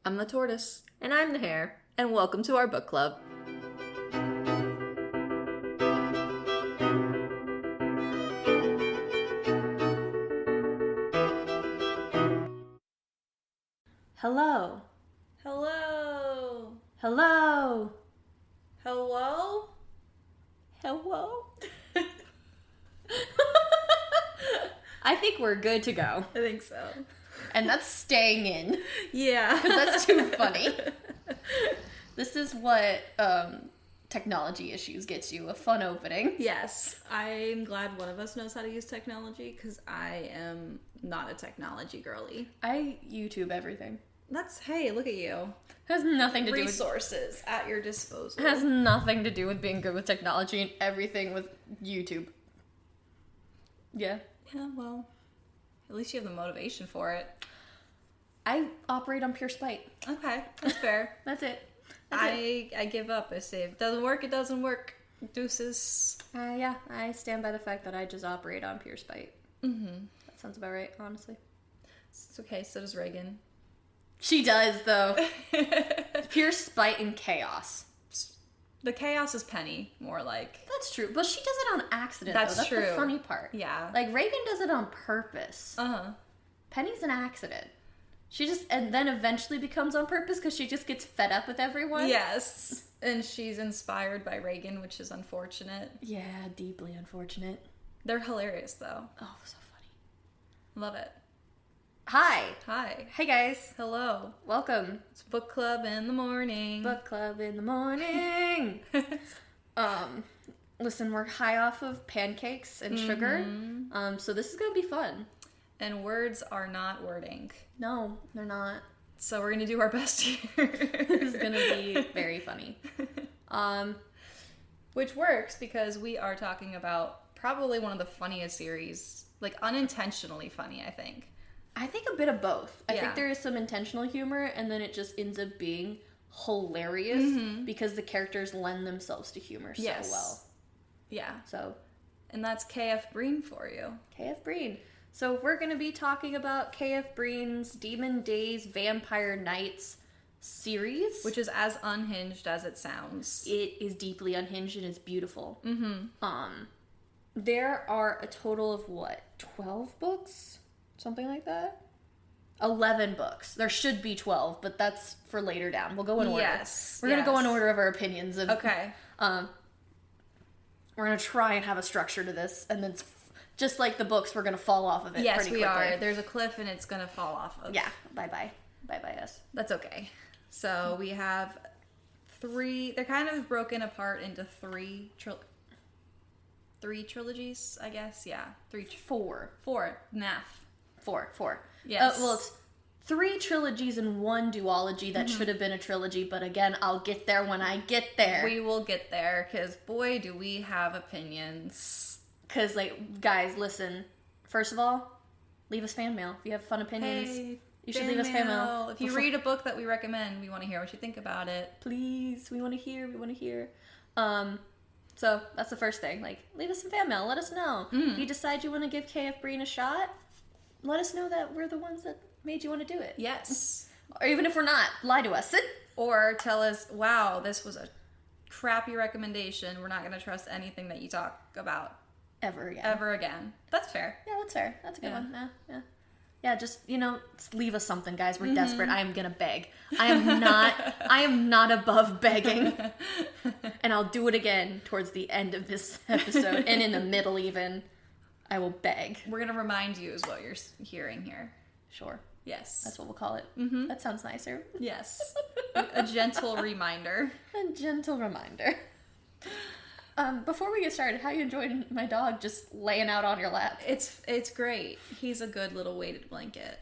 I'm the tortoise. And I'm the hare. And welcome to our book club. Hello. Hello. Hello. Hello? Hello. I think we're good to go. I think so. And that's staying in. Yeah. Because that's too funny. This is what technology issues gets you. A fun opening. Yes. I'm glad one of us knows how to use technology because I am not a technology girly. I YouTube everything. Hey, look at you. Has nothing to do with resources at your disposal. Has nothing to do with being good with technology and everything with YouTube. Yeah. Yeah, well, at least you have the motivation for it. I operate on pure spite. Okay, that's fair. That's it. I give up. I say if it doesn't work, it doesn't work. Deuces. Yeah, I stand by the fact that I just operate on pure spite. Mm-hmm. That sounds about right, honestly. It's okay, so does Reagan. She does, though. Pure spite and chaos. The chaos is Penny, more like. That's true. But she does it on accident, That's though. That's true. the funny part. Yeah. Like, Reagan does it on purpose. Uh-huh. Penny's an accident. She just, and then eventually becomes on purpose because she just gets fed up with everyone. Yes. And she's inspired by Reagan, which is unfortunate. Yeah, deeply unfortunate. They're hilarious, though. Oh, so funny. Love it. Hi. Hi. Hey, guys. Hello. Welcome. It's book club in the morning. Book club in the morning. Listen, we're high off of pancakes and sugar. So this is going to be fun. And words are not wording. No, they're not. So we're going to do our best here. This is going to be very funny. Which works because we are talking about probably one of the funniest series, like unintentionally funny, I think. I think a bit of both. I Yeah. think there is some intentional humor, and then it just ends up being hilarious because the characters lend themselves to humor so well. Yeah. So, and that's KF Breene for you. KF Breene. So we're going to be talking about KF Breene's Demon Days Vampire Nights series. Which is as unhinged as it sounds. It is deeply unhinged and it's beautiful. There are a total of 12 books? Something like that? 11 books. There should be 12, but that's for later down. We'll go in order. Yes. We're going to go in order of our opinions. Okay. We're going to try and have a structure to this, and then just like the books, we're going to fall off of it pretty quickly. Yes, we are. There's a cliff, and it's going to fall off of. Yeah. Bye-bye. Bye-bye us. That's okay. So we have 3... They're kind of broken apart into 3 trilogies, I guess. Yeah. 4. Naff. 4. Yes. Well, it's 3 trilogies and 1 duology that should have been a trilogy, but again, I'll get there when I get there. We will get there, because boy, do we have opinions. Because, like, guys, listen. First of all, leave us fan mail. If you have fun opinions, you should leave us fan mail. If you read a book that we recommend, we want to hear what you think about it. Please, we want to hear. So, that's the first thing. Like, leave us some fan mail. Let us know. If you decide you want to give KF Breene a shot, let us know that we're the ones that made you want to do it. Yes. Or even if we're not, lie to us. Or tell us, wow, this was a crappy recommendation. We're not going to trust anything that you talk about. Ever again. That's fair. Yeah, that's fair. That's a good one. Yeah, just, just leave us something, guys. We're desperate. I am going to beg. I am not above begging. And I'll do it again towards the end of this episode. And in the middle even, I will beg. We're going to remind you is what you're hearing here. Sure. Yes. That's what we'll call it. That sounds nicer. Yes. A gentle reminder. A gentle reminder. Before we get started, how you enjoying my dog just laying out on your lap? It's great. He's a good little weighted blanket.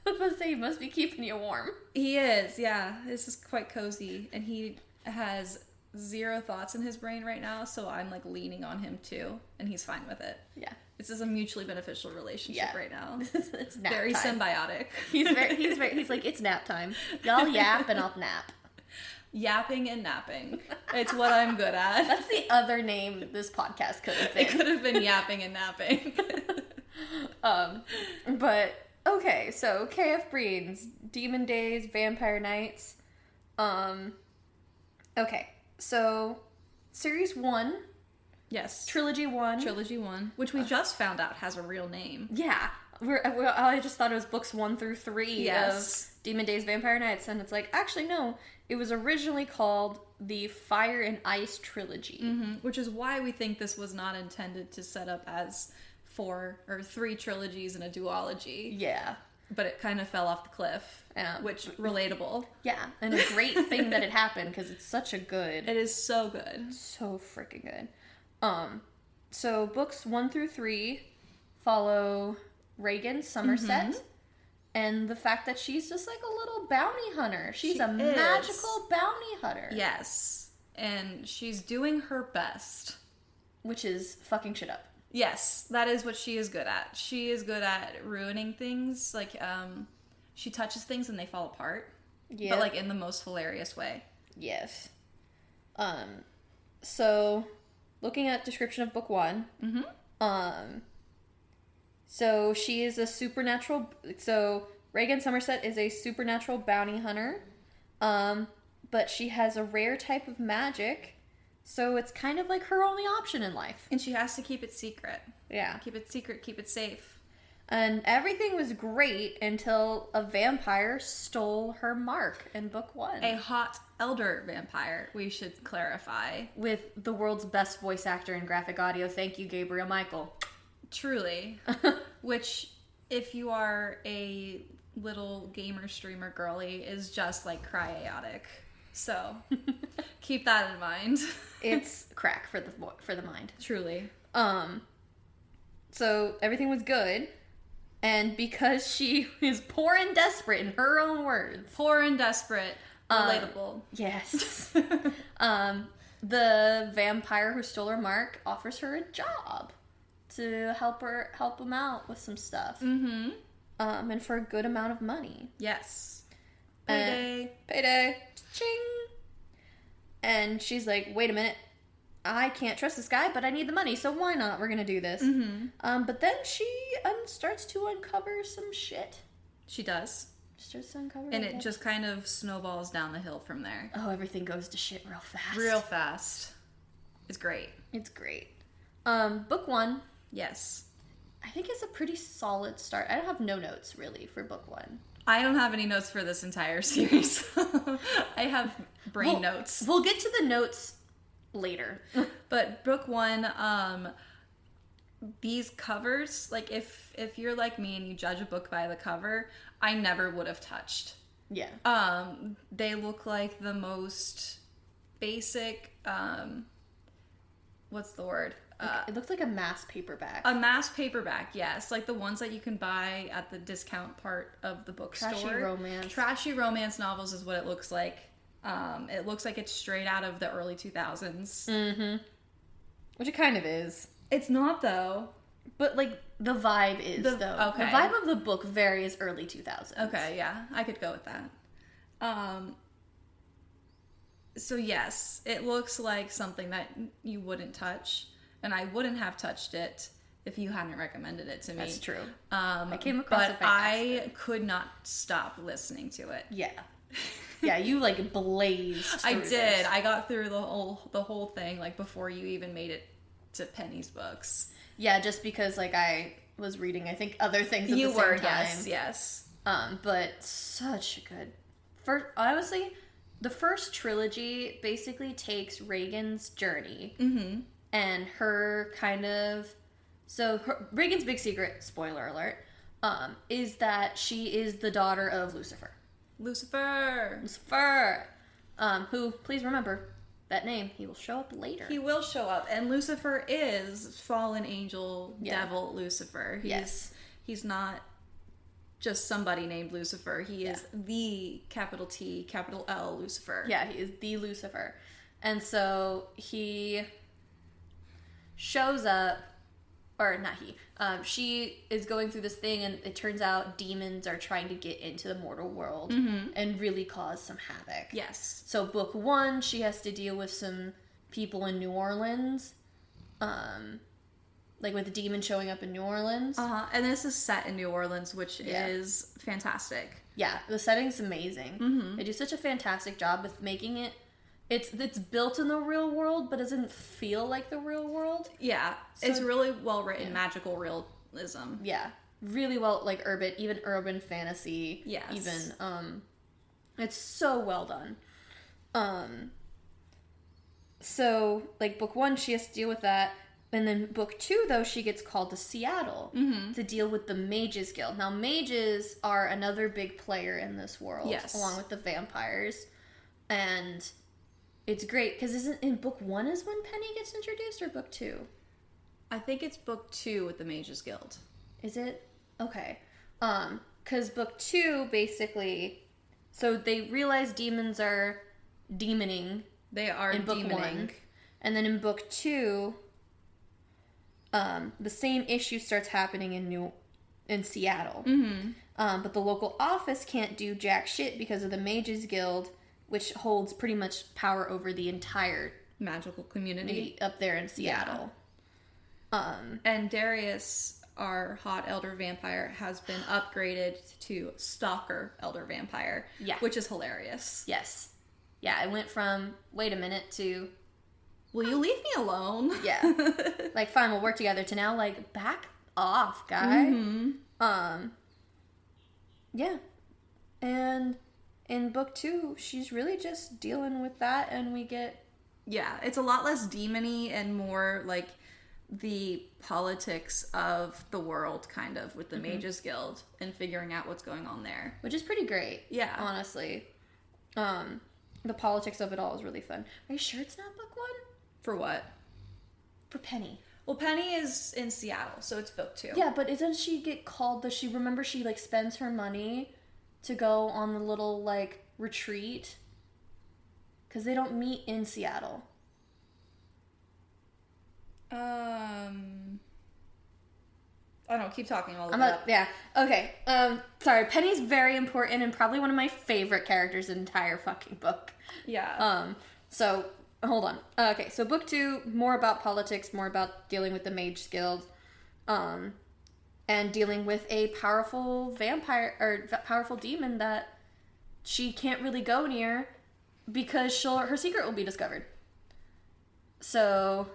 I was about to say, he must be keeping you warm. He is, yeah. This is quite cozy. And he has 0 thoughts in his brain right now, so I'm like leaning on him too. And he's fine with it. Yeah. This is a mutually beneficial relationship right now. It's nap very time. Symbiotic. He's like, it's nap time. Y'all yap and I'll nap. Yapping and napping. It's what I'm good at. That's the other name this podcast could have been. It could have been yapping and napping. But Okay, so KF Breene's Demon Days, Vampire Nights. Okay, so Series 1, Yes. Trilogy 1. Trilogy 1, which we just found out has a real name. Yeah. I just thought it was books 1 through 3 Yes. of Demon Days, Vampire Nights, and it's like, actually, no. It was originally called the Fire and Ice Trilogy. Which is why we think this was not intended to set up as 4 or 3 trilogies and a duology. Yeah. But it kind of fell off the cliff, which, relatable. Yeah, and a great thing that it happened, because it's such a good... It is so good. So freaking good. So books 1 through 3 follow Reagan Somerset, and the fact that she's just like a little bounty hunter. She's a magical bounty hunter. Yes. And she's doing her best. Which is fucking shit up. Yes, that is what she is good at. She is good at ruining things. Like, she touches things and they fall apart. Yeah. But, like, in the most hilarious way. Yes. So, looking at description of book 1. So, she is a supernatural... So, Reagan Somerset is a supernatural bounty hunter. But she has a rare type of magic. So it's kind of like her only option in life. And she has to keep it secret. Yeah. Keep it secret, keep it safe. And everything was great until a vampire stole her mark in book 1. A hot elder vampire, we should clarify. With the world's best voice actor in graphic audio. Thank you, Gabriel Michael. Truly. Which, if you are a little gamer streamer girly, is just like cryotic. So, keep that in mind. It's crack for the mind. Truly. So everything was good, and because she is poor and desperate, in her own words. Poor and desperate. Relatable. Yes. The vampire who stole her mark offers her a job to help him out with some stuff. And for a good amount of money. Yes. Payday. Ching. And she's like, wait a minute. I can't trust this guy, but I need the money, so why not? We're gonna do this. But then she starts to uncover some shit. She does. Starts to uncover and it just kind of snowballs down the hill from there. Oh, everything goes to shit real fast. Real fast. It's great. It's great. Book 1. Yes. I think it's a pretty solid start. I don't have no notes, really, for book 1. I don't have any notes for this entire series. I have brain notes. We'll get to the notes later. But book 1, these covers, like if you're like me and you judge a book by the cover, I never would have touched. Yeah. They look like the most basic, what's the word? It looks like a mass paperback. A mass paperback, yes. Like the ones that you can buy at the discount part of the bookstore. Trashy romance novels is what it looks like. It looks like it's straight out of the early 2000s. Which it kind of is. It's not, though. But, like, the vibe is, though. Okay. The vibe of the book varies early 2000s. Okay, yeah. I could go with that. So, yes. It looks like something that you wouldn't touch. And I wouldn't have touched it if you hadn't recommended it to me. That's true. I came across it but I could not stop listening to it. Yeah. Yeah, you like blazed. I did. This. I got through the whole thing like before you even made it to Penny's books. Yeah, just because like I was reading, I think, other things at the same time. Yes. But such a good. Honestly, the first trilogy basically takes Reagan's journey and her kind of. So Reagan's big secret, spoiler alert, is that she is the daughter of Lucifer. Lucifer. Who, please remember, that name, he will show up later. He will show up. And Lucifer is fallen angel, devil Lucifer. He's not just somebody named Lucifer. He is the capital T, capital L Lucifer. Yeah, he is the Lucifer. And so he shows up, or not he, she is going through this thing, and it turns out demons are trying to get into the mortal world and really cause some havoc. Yes. So book 1, she has to deal with some people in New Orleans, like with the demon showing up in New Orleans. And this is set in New Orleans, which is fantastic. Yeah, the setting's amazing. They do such a fantastic job with making it. It's built in the real world, but doesn't feel like the real world. Yeah, so, it's really well written, magical realism. Yeah, really well, like urban fantasy. Yes, even it's so well done. So like book 1, she has to deal with that. And then book 2, though, she gets called to Seattle to deal with the Mages Guild. Now, mages are another big player in this world, along with the vampires. And it's great, because isn't in book 1 is when Penny gets introduced, or book 2? I think it's book 2 with the Mages Guild. Is it? Okay. Because book 2, basically, so they realize demons are demoning. They are in book 1. And then in book 2... the same issue starts happening in Seattle. But the local office can't do jack shit because of the Mages Guild, which holds pretty much power over the entire magical community up there in Seattle. Yeah. And Darius, our hot elder vampire, has been upgraded to Stalker Elder Vampire, which is hilarious. Yes. Yeah, it went from, wait a minute, to... will you leave me alone? Yeah. Like, fine, we'll work together, to now, like, back off, guy. Yeah. And in book 2, she's really just dealing with that, and we get... yeah, it's a lot less demon-y and more, like, the politics of the world, kind of, with the Mages Guild, and figuring out what's going on there. Which is pretty great. Yeah. Honestly. The politics of it all is really fun. Are you sure it's not book 1? For what? For Penny. Well, Penny is in Seattle, so it's book 2. Yeah, but doesn't she get called? Does she remember she like spends her money to go on the little like retreat? Because they don't meet in Seattle. I don't know, keep talking, I'll look it up. Yeah, okay. Sorry, Penny's very important and probably one of my favorite characters in the entire fucking book. Yeah. So, hold on. Okay, so book 2, more about politics, more about dealing with the Mage Guild, and dealing with a powerful vampire, or powerful demon that she can't really go near because her secret will be discovered. So...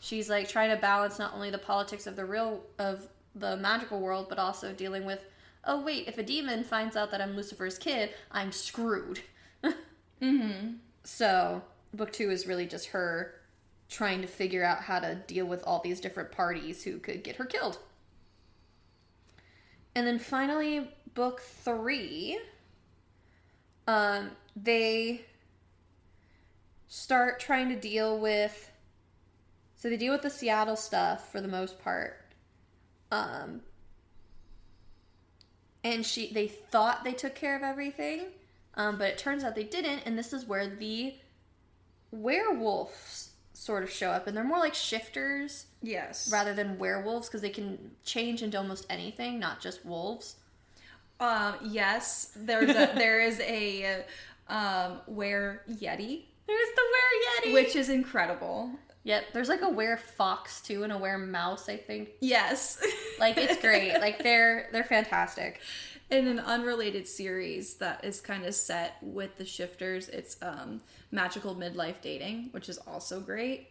she's like trying to balance not only the politics of the magical world, but also dealing with, oh wait, if a demon finds out that I'm Lucifer's kid, I'm screwed. So book 2 is really just her trying to figure out how to deal with all these different parties who could get her killed. And then finally, book 3, they start trying to deal with... so they deal with the Seattle stuff for the most part. And they thought they took care of everything, but it turns out they didn't, and this is where the werewolves sort of show up, and they're more like shifters. Yes. Rather than werewolves, because they can change into almost anything, not just wolves. Yes, there is a were yeti. There's the were yeti, which is incredible. Yep, there's like a were-fox too and a were-mouse, I think. Yes. Like, it's great. Like, they're fantastic. In an unrelated series that is kind of set with the shifters, it's Magical Midlife Dating, which is also great.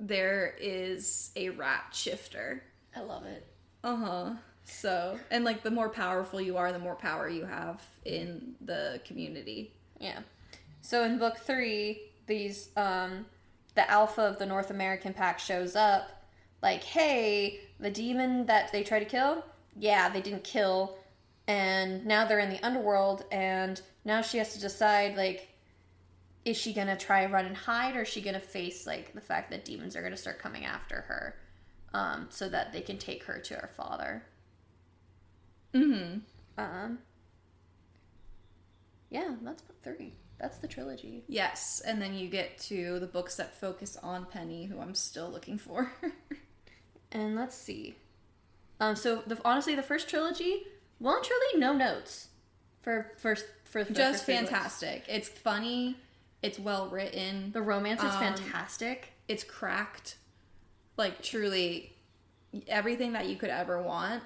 There is a rat shifter. I love it. So, and like, the more powerful you are, the more power you have in the community. Yeah. So in book 3, these... the alpha of the North American pack shows up, like, hey, the demon that they tried to kill, yeah, they didn't kill, and now they're in the underworld, and now she has to decide, like, is she gonna try run and hide, or is she gonna face, like, the fact that demons are gonna start coming after her, so that they can take her to her father. Yeah, that's book 3. That's the trilogy. Yes, and then you get to the books that focus on Penny, who I'm still looking for. And let's see. So honestly, the first trilogy, well and truly, no notes for the just fantastic. It's funny. It's well written. The romance is fantastic. It's cracked. Like, truly, everything that you could ever want.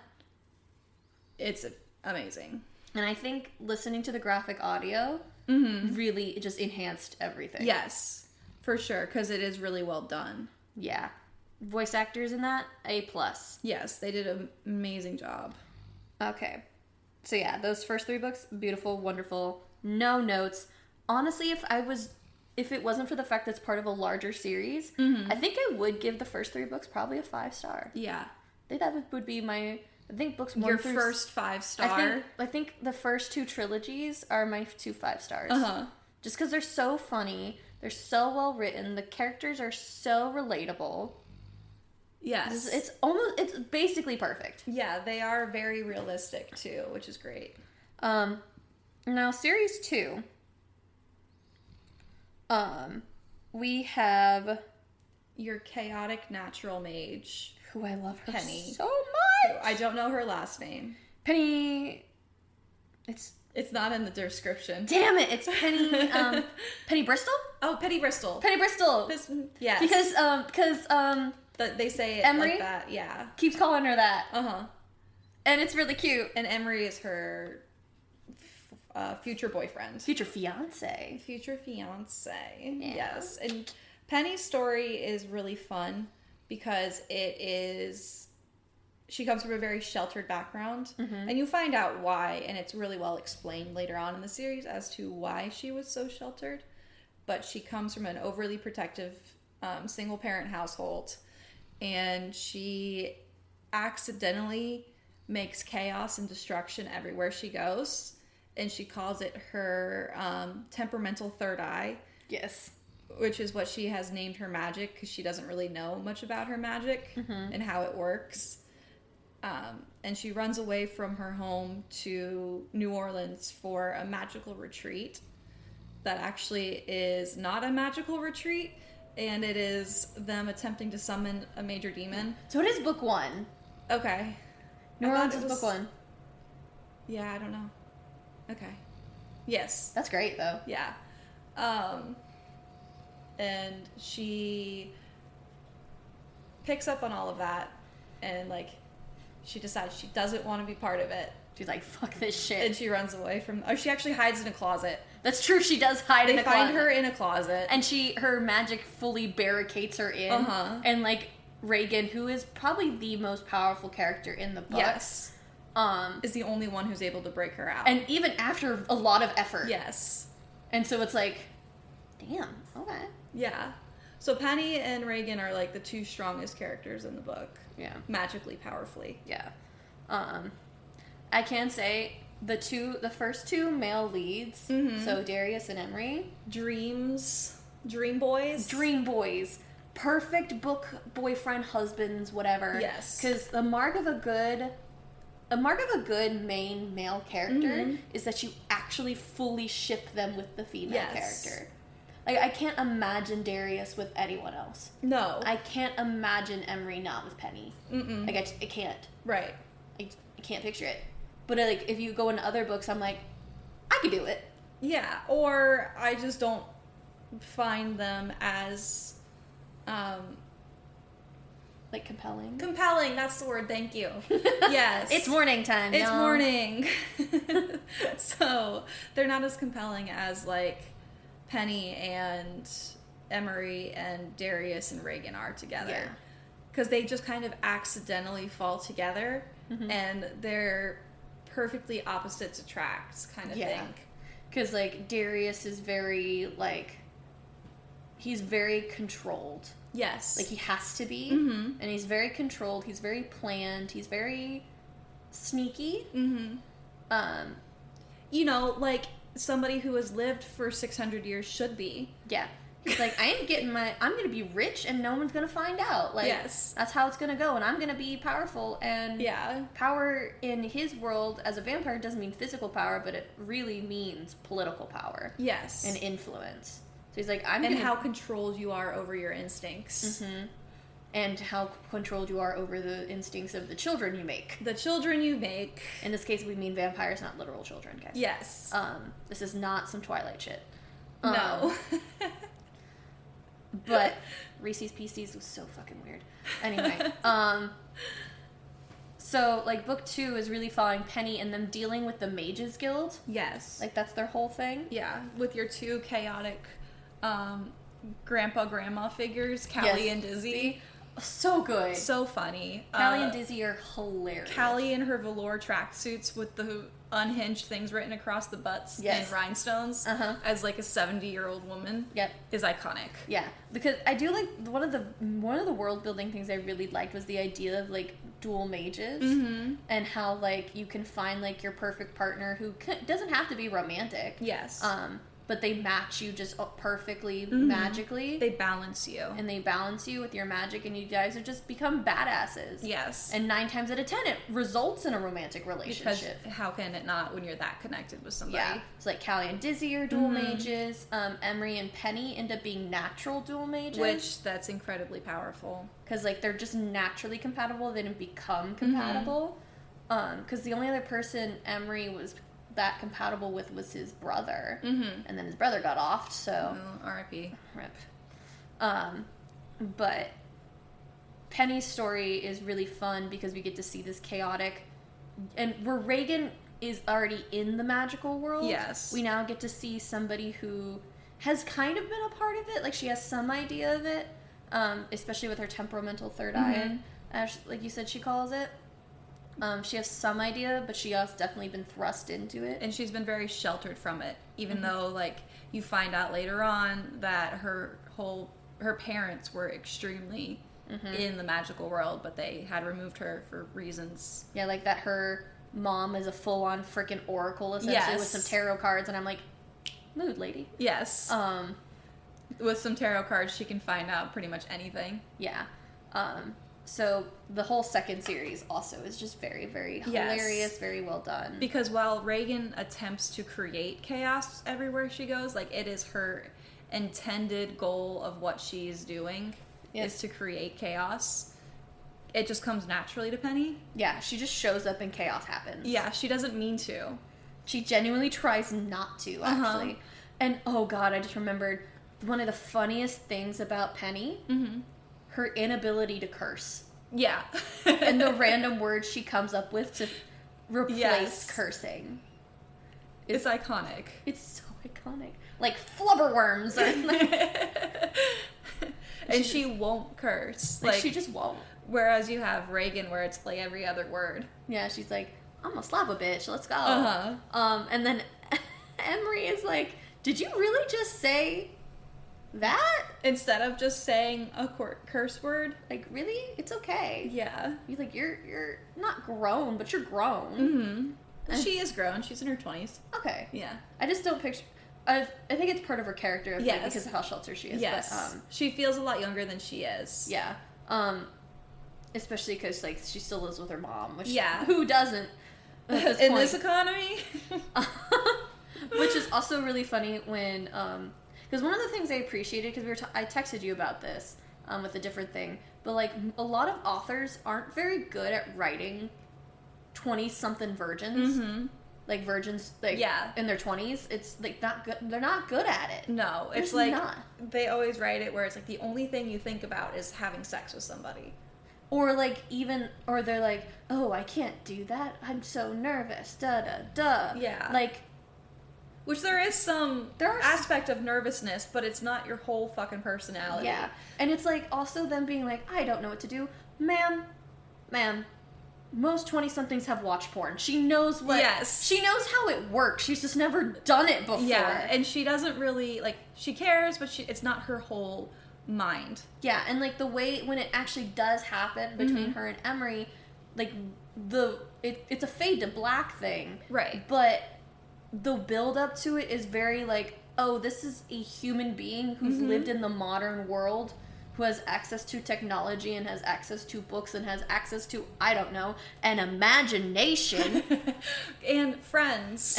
It's amazing. And I think listening to the graphic audio really just enhanced everything. Yes, for sure, because it is really well done. Yeah. Voice actors in that, A+. Yes, they did an amazing job. Okay. So yeah, those first 3 books, beautiful, wonderful, no notes. Honestly, if it wasn't for the fact that it's part of a larger series, I think I would give the first 3 books probably a 5-star. Yeah. I think that would be my... I think books 1 Your through... first 5-star. I think the first 2 trilogies are my 2 5-stars. Just because they're so funny, they're so well written, the characters are so relatable. Yes. It's basically perfect. Yeah, they are very realistic too, which is great. Now series 2. We have your chaotic natural mage, who I love her Penny. So much. I don't know her last name. Penny. It's not in the description. Damn it! It's Penny. Penny Bristol. Oh, Penny Bristol. Penny Bristol. Yes. Because they say it Emery like that. Yeah. Keeps calling her that. And it's really cute. And Emery is her future boyfriend. Future fiance. Yeah. Yes. And Penny's story is really fun because she comes from a very sheltered background, and you find out why, and it's really well explained later on in the series as to why she was so sheltered. But she comes from an overly protective single-parent household, and she accidentally makes chaos and destruction everywhere she goes, and she calls it her temperamental third eye. Yes. Which is what she has named her magic, because she doesn't really know much about her magic and how it works. And she runs away from her home to New Orleans for a magical retreat that actually is not a magical retreat, and it is them attempting to summon a major demon. So it is book 1. Okay. New Orleans is book 1. Yeah, I don't know. Okay. Yes. That's great, though. Yeah. And she picks up on all of that, and, like, she decides she doesn't want to be part of it. She's like, fuck this shit. And she runs away from... Oh, she actually hides in a closet. That's true, she does hide in a closet. They find her in a closet. And her magic fully barricades her in. And, like, Reagan, who is probably the most powerful character in the book. Yes. Is the only one who's able to break her out. And even after a lot of effort. Yes. And so it's like, damn, okay. Yeah. So Penny and Reagan are, like, the 2 strongest characters in the book. Yeah. Magically, powerfully. Yeah. I can say the first 2 male leads, so Darius and Emery. Dream boys. Perfect book boyfriend, husbands, whatever. Yes. Because the mark of a good main male character is that you actually fully ship them with the female character. Like, I can't imagine Darius with anyone else. No. I can't imagine Emery not with Penny. Like, I can't. Right. I can't picture it. But, like, if you go into other books, I'm like, I could do it. Yeah. Or I just don't find them as... like, compelling? Compelling, that's the word, thank you. Yes. It's morning time, It's y'all. morning. So, they're not as compelling as, like... Penny and Emery and Darius and Reagan are together. Because they just kind of accidentally fall together, and they're perfectly opposites attracts kind of thing. Because, like, Darius is very, like, he's very controlled. Yes. Like, he has to be. And he's very controlled. He's very planned. He's very sneaky. You know, like... somebody who has lived for 600 years should be. Yeah. He's like, I'm going to be rich and no one's going to find out. Like, that's how it's going to go. And I'm going to be powerful. And power in his world as a vampire doesn't mean physical power, but it really means political power. Yes. And influence. So he's like, how controlled you are over your instincts. And how controlled you are over the instincts of the children you make. The children you make. In this case, we mean vampires, not literal children, guys. Yes. This is not some Twilight shit. No. But Reese's Pieces was so fucking weird. Anyway, so, like, book 2 is really following Penny and them dealing with the Mages Guild. Yes. Like, that's their whole thing. Yeah, with your 2 chaotic grandpa-grandma figures, Callie and Dizzy. So good. So funny. Callie and Dizzy are hilarious. Callie in her velour tracksuits with the unhinged things written across the butts and rhinestones as like a 70-year-old woman is iconic. Yeah, because I do like one of the world building things I really liked was the idea of like dual mages and how like you can find like your perfect partner who doesn't have to be romantic. Yes. But they match you just perfectly magically. They balance you. And they balance you with your magic, and you guys have just become badasses. Yes. And 9 times out of 10, it results in a romantic relationship. Because how can it not when you're that connected with somebody? Yeah. It's like Callie and Dizzy are dual mages. Emery and Penny end up being natural dual mages. Which, that's incredibly powerful. Because, like, they're just naturally compatible. They didn't become compatible. Because the only other person Emery was that compatible with was his brother, and then his brother got offed, so R.I.P. Rip. But Penny's story is really fun because we get to see this chaotic, and where Reagan is already in the magical world, we now get to see somebody who has kind of been a part of it, like she has some idea of it, especially with her temperamental third eye, as like you said she calls it. She has some idea, but she has definitely been thrust into it. And she's been very sheltered from it, even though, like, you find out later on that her parents were extremely in the magical world, but they had removed her for reasons. Yeah, like that her mom is a full-on freaking oracle, essentially, with some tarot cards, and I'm like, mood, lady. Yes. With some tarot cards, she can find out pretty much anything. Yeah. So the whole second series also is just very, very hilarious, very well done. Because while Reagan attempts to create chaos everywhere she goes, like it is her intended goal of what she's doing is to create chaos. It just comes naturally to Penny. Yeah, she just shows up and chaos happens. Yeah, she doesn't mean to. She genuinely tries not to, actually. And, oh God, I just remembered one of the funniest things about Penny. Her inability to curse. Yeah. And the random words she comes up with to replace cursing. It's iconic. It's so iconic. Like flubberworms. And she won't curse. Like she just won't. Whereas you have Reagan where it's like every other word. Yeah, she's like, I'm gonna slap a bitch, let's go. And then Emery is like, did you really just say that? Instead of just saying a curse word. Like, really? It's okay. Yeah. You're like, you're not grown, but you're grown. She is grown. She's in her 20s. Okay. Yeah. I just don't picture... I think it's part of her character, because of how sheltered she is. Yes. But, she feels a lot younger than she is. Yeah. Especially because, like, she still lives with her mom, which... Yeah. Who doesn't? In this economy? Which is also really funny when... Because one of the things I appreciated, because I texted you about this with a different thing, but like a lot of authors aren't very good at writing 20-something virgins, like virgins, like in their 20s. It's like not good. They're not good at it. No, it's like they always write it where it's like the only thing you think about is having sex with somebody, or like or they're like, oh, I can't do that. I'm so nervous. Da da da. Yeah, like. Which there is some aspect of nervousness, but it's not your whole fucking personality. Yeah. And it's like also them being like, I don't know what to do. Ma'am, most 20-somethings have watched porn. She knows what... Yes. She knows how it works. She's just never done it before. Yeah, and she doesn't really... Like, she cares, but it's not her whole mind. Yeah, and like the way... When it actually does happen between her and Emery, like, it's a fade to black thing. Right. But... the build up to it is very like, oh, this is a human being who's lived in the modern world, who has access to technology and has access to books and has access to, I don't know, an imagination. And friends.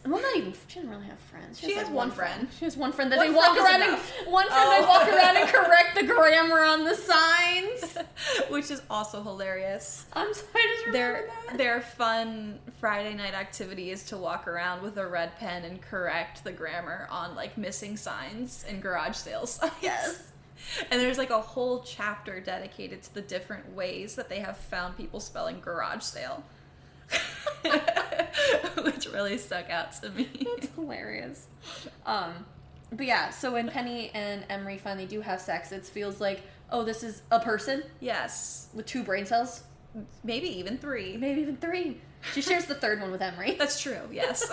Well, not even, she doesn't really have friends. She has one friend. She has one friend that they walk around and correct the grammar on the signs. Which is also hilarious. I'm sorry, I just remember that. Their fun Friday night activity is to walk around with a red pen and correct the grammar on, like, missing signs and garage sale signs. Yes. And there's like a whole chapter dedicated to the different ways that they have found people spelling garage sale. Which really stuck out to me. That's hilarious. But yeah, so when Penny and Emery finally do have sex, it feels like, oh, this is a person? Yes. With 2 brain cells? Maybe even 3. Maybe even 3. She shares the 3rd one with Emery. That's true, yes.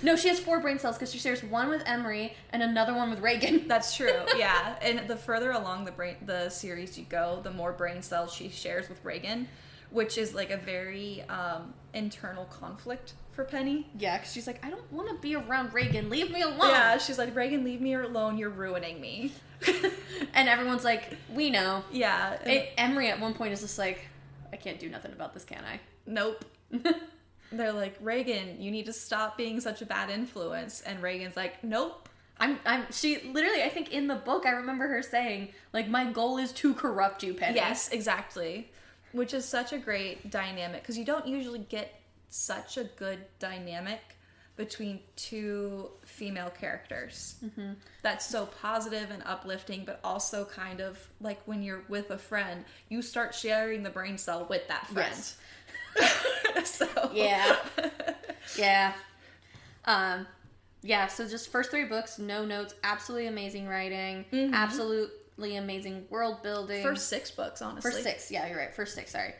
No, she has 4 brain cells because she shares one with Emery and another one with Reagan. That's true, yeah. And the further along the series you go, the more brain cells she shares with Reagan, which is like a very internal conflict for Penny. Yeah, because she's like, I don't want to be around Reagan. Leave me alone. Yeah, she's like, Reagan, leave me alone. You're ruining me. And everyone's like, we know. Yeah. Emery at one point is just like, I can't do nothing about this, can I? Nope. They're like, Reagan, you need to stop being such a bad influence. And Reagan's like, nope. She literally, I think in the book, I remember her saying, like, my goal is to corrupt you, Penny. Yes, exactly. Which is such a great dynamic, because you don't usually get such a good dynamic between 2 female characters. Mm-hmm. That's so positive and uplifting, but also kind of like when you're with a friend, you start sharing the brain cell with that friend. Yes. So. Yeah. Yeah. Yeah, so just first 3 books, no notes, absolutely amazing writing, absolutely amazing world building. First 6 books, honestly. First 6, yeah, you're right. First 6, sorry.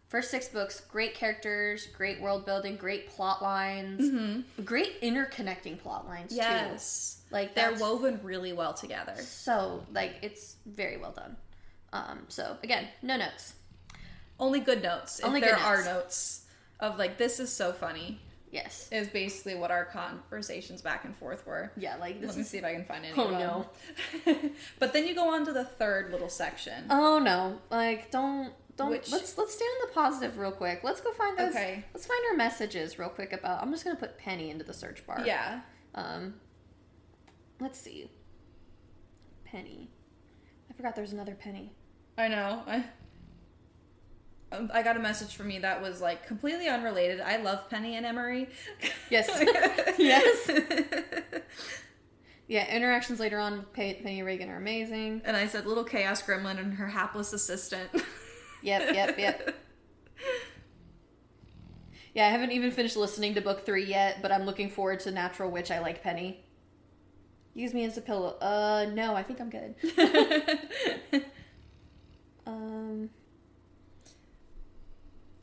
First 6 books, great characters, great world building, great plot lines, great interconnecting plot lines, too. Yes. Like, they're woven really well together. So, like, it's very well done. So, again, no notes. Only good notes. Only if there good are notes. notes of, like, this is so funny. Yes. Is basically what our conversations back and forth were. Yeah, like, Let me see if I can find any. Oh, no. But then you go on to the 3rd little section. Oh, no. Like, don't. Which... Let's stay on the positive real quick. Let's go find those. Okay. Let's find our messages real quick about. I'm just gonna put Penny into the search bar. Yeah. Let's see. Penny. I forgot there's another Penny. I know. I got a message from me that was like completely unrelated. I love Penny and Emery. Yes. Yes. Yeah, interactions later on with Penny and Reagan are amazing. And I said little chaos gremlin and her hapless assistant. Yep. Yeah, I haven't even finished listening to book 3 yet, but I'm looking forward to Natural Witch. I like Penny. Use me as a pillow. No, I think I'm good.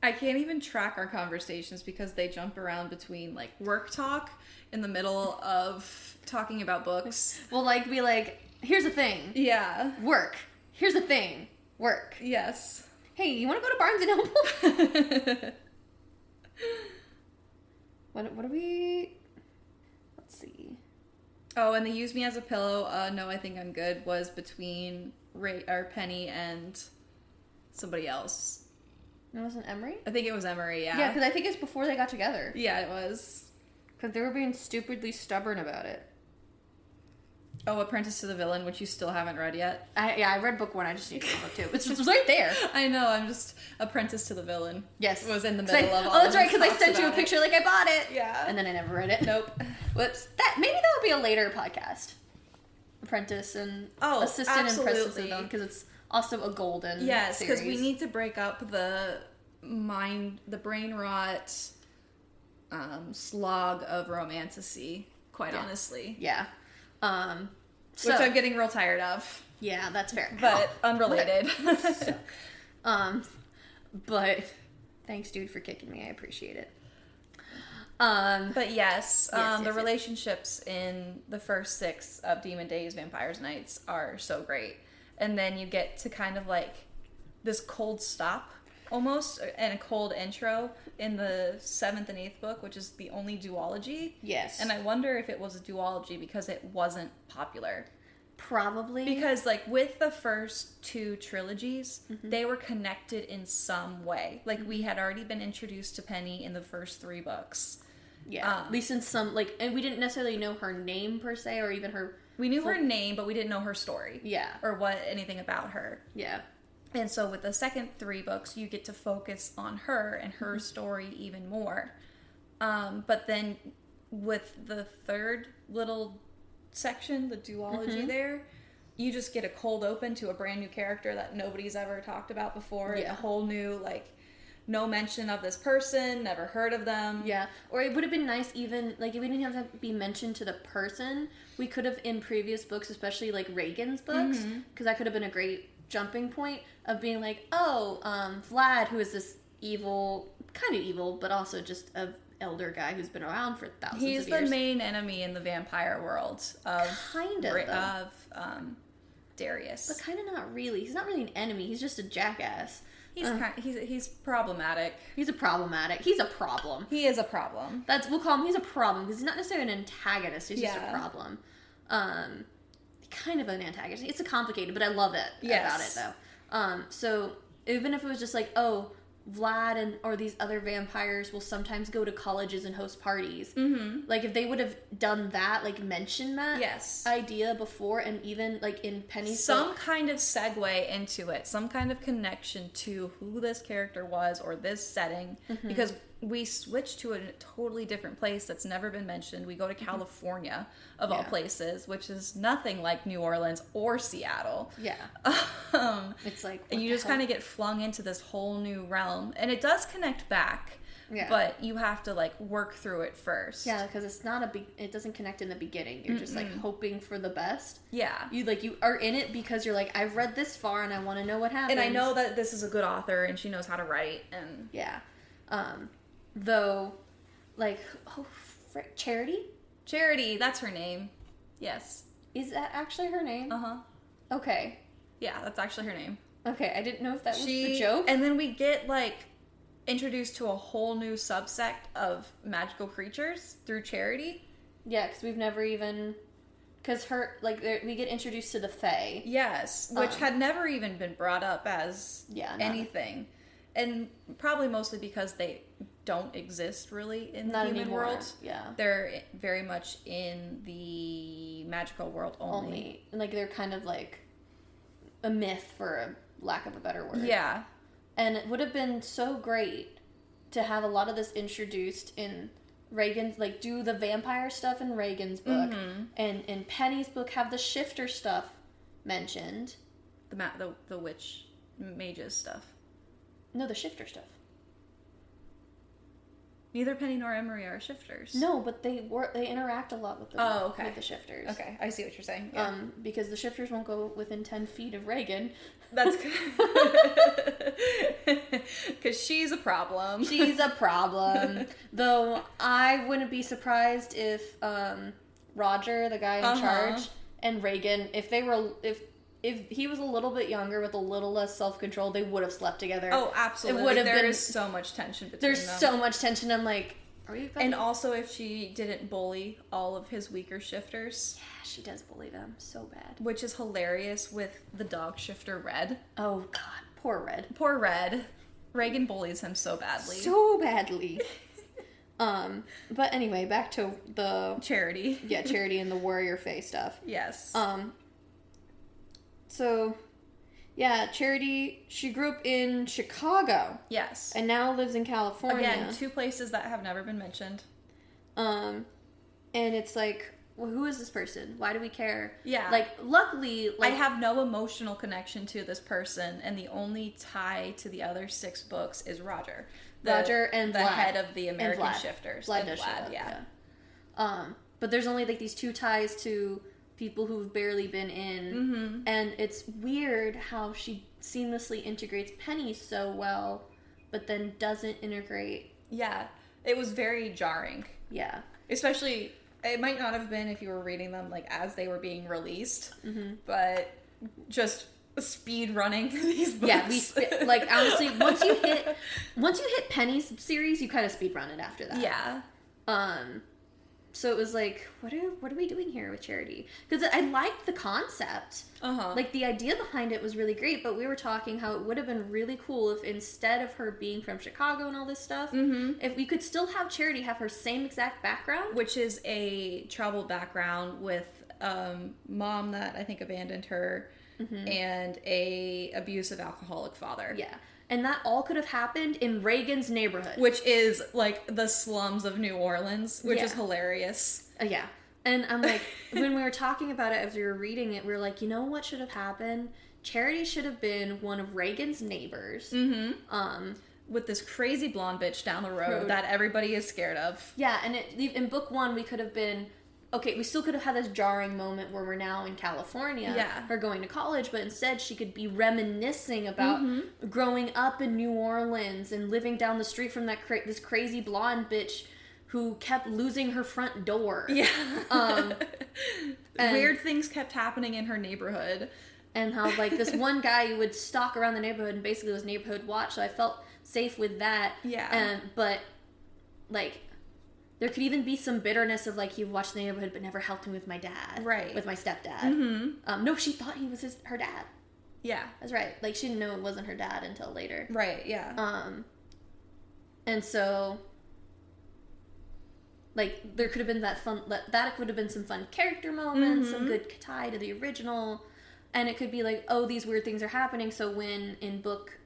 I can't even track our conversations because they jump around between like work talk in the middle of talking about books. We'll like be like, here's the thing. Yeah. Work. Here's the thing. Work. Yes. Hey, you want to go to Barnes & Noble? What are we... Let's see. Oh, and the use me as a pillow, no, I think I'm good, was between Penny and somebody else. It wasn't Emery? I think it was Emery, yeah. Yeah, because I think it's before they got together. Yeah, it was. Because they were being stupidly stubborn about it. Oh, Apprentice to the Villain, which you still haven't read yet. I read book 1. I just need to read book 2. It's right there. I know. I'm just Apprentice to the Villain. Yes, was in the middle of all. Oh, that's right. Because I sent you a picture like I bought it. Yeah, and then I never read it. Nope. Whoops. Maybe that'll be a later podcast. Apprentice and Assistant absolutely. and Princess because it's also a golden. Yes, because we series. need to break up the brain rot, slog of romantasy. Quite honestly. Yeah. Which I'm getting real tired of. Yeah, that's fair. But unrelated. But thanks, dude, for kicking me. I appreciate it. But yes, yes, the relationships in the first 6 of Demon Days, Vampires Nights are so great. And then you get to kind of like this cold stop almost, and a cold intro in the 7th and 8th book, which is the only duology. Yes. And I wonder if it was a duology because it wasn't popular. Probably. Because, like, with the first 2 trilogies, they were connected in some way. Like, we had already been introduced to Penny in the first 3 books. Yeah. At least in some, like, and we didn't necessarily know her name per se, or even her... We knew her name, but we didn't know her story. Yeah. Or anything about her. Yeah. And so with the second 3 books, you get to focus on her and her story even more. But then with the 3rd little section, the duology there, you just get a cold open to a brand new character that nobody's ever talked about before. Yeah. A whole new, like, no mention of this person, never heard of them. Yeah. Or it would have been nice even, like, if we didn't have to be mentioned to the person, we could have, in previous books, especially, like, Reagan's books, because that could have been a great jumping point of being like, oh, Vlad, who is this evil, kind of evil, but also just a elder guy who's been around for thousands of years. He's the main enemy in the vampire world of Darius. But kind of not really. He's not really an enemy. He's just a jackass. He's problematic. He's a problem. He is a problem. We'll call him. He's a problem because he's not necessarily an antagonist. He's just a problem. Kind of an antagonist. It's complicated, but I love it about it though. So even if it was just like, oh, Vlad or these other vampires will sometimes go to colleges and host parties. Like, if they would have done that, like, mentioned that idea before, and even, like, in Penny's book, kind of segue into it, some kind of connection to who this character was or this setting, because we switch to a totally different place that's never been mentioned. We go to California, of all places, which is nothing like New Orleans or Seattle. Yeah. It's like, and you just kind of get flung into this whole new realm, and it does connect back. Yeah. But you have to, like, work through it first. Yeah, because it's not it doesn't connect in the beginning. You're just, like, hoping for the best. Yeah. You are in it because you're like, I've read this far and I want to know what happens. And I know that this is a good author and she knows how to write, and... Yeah. Though, like, Charity? Charity, that's her name. Yes. Is that actually her name? Uh-huh. Okay. Yeah, that's actually her name. Okay, I didn't know if that was the joke. And then we get, like, introduced to a whole new subsect of magical creatures through Charity. Yeah, because we've never even... Because we get introduced to the Fae. Yes, which had never even been brought up as anything. And probably mostly because they don't exist really in the human world. Yeah. They're very much in the magical world only. Like, they're kind of like a myth, for a lack of a better word. Yeah. And it would have been so great to have a lot of this introduced in Reagan's, like, do the vampire stuff in Reagan's book, and in Penny's book have the shifter stuff mentioned. The witch mages stuff. No, the shifter stuff. Neither Penny nor Emery are shifters. No, but they interact a lot with the shifters. Okay, I see what you're saying. Yeah. Because the shifters won't go within 10 feet of Reagan. That's because she's a problem. She's a problem. Though I wouldn't be surprised if Roger, the guy in charge, and Reagan, if he was a little bit younger with a little less self-control, they would have slept together. Oh, absolutely. It would have been so much tension between them. There's so much tension. I'm like, are you... And also, if she didn't bully all of his weaker shifters. Yeah, she does bully them so bad. Which is hilarious with the dog shifter, Red. Oh, God. Poor Red. Poor Red. Reagan bullies him so badly. So badly. But anyway, back to the... Charity. Yeah, Charity and the warrior Fae stuff. Yes. So, yeah, Charity, she grew up in Chicago. Yes. And now lives in California. Again, two places that have never been mentioned. And it's like, well, who is this person? Why do we care? Yeah. Like, luckily... I have no emotional connection to this person, and the only tie to the other 6 books is Roger. Roger and the Vlad. head of the American shifters. Vlad does Vlad, yeah. But there's only, like, these 2 ties to... people who've barely been in, and it's weird how she seamlessly integrates Penny so well, but then doesn't integrate. Yeah, it was very jarring. Yeah. Especially, it might not have been if you were reading them, like, as they were being released, but just speed running these books. Yeah, like, honestly, once you hit Penny's series, you kind of speed run it after that. Yeah. So it was like, what are we doing here with Charity? Because I liked the concept. Like, the idea behind it was really great, but we were talking how it would have been really cool if instead of her being from Chicago and all this stuff, if we could still have Charity have her same exact background. Which is a troubled background with mom that I think abandoned her and a abusive alcoholic father. Yeah. And that all could have happened in Reagan's neighborhood. Which is, like, the slums of New Orleans, which is hilarious. Yeah. And I'm like, when we were talking about it as we were reading it, we were like, you know what should have happened? Charity should have been one of Reagan's neighbors. Mm-hmm. With this crazy blonde bitch down the road that everybody is scared of. Yeah, and in book 1, we could have been... Okay, we still could have had this jarring moment where we're now in California, her going to college, but instead she could be reminiscing about growing up in New Orleans and living down the street from this crazy blonde bitch who kept losing her front door. Yeah. Weird things kept happening in her neighborhood. And how, like, this one guy would stalk around the neighborhood and basically was neighborhood watch, so I felt safe with that. Yeah. But, like... There could even be some bitterness of, like, he watched the neighborhood but never helped me with my dad. Right. With my stepdad. Mm-hmm. No, she thought he was her dad. Yeah. That's right. Like, she didn't know it wasn't her dad until later. Right, yeah. And so, like, there could have been that could have been some fun character moments, some good tie to the original, and it could be like, oh, these weird things are happening, so when in book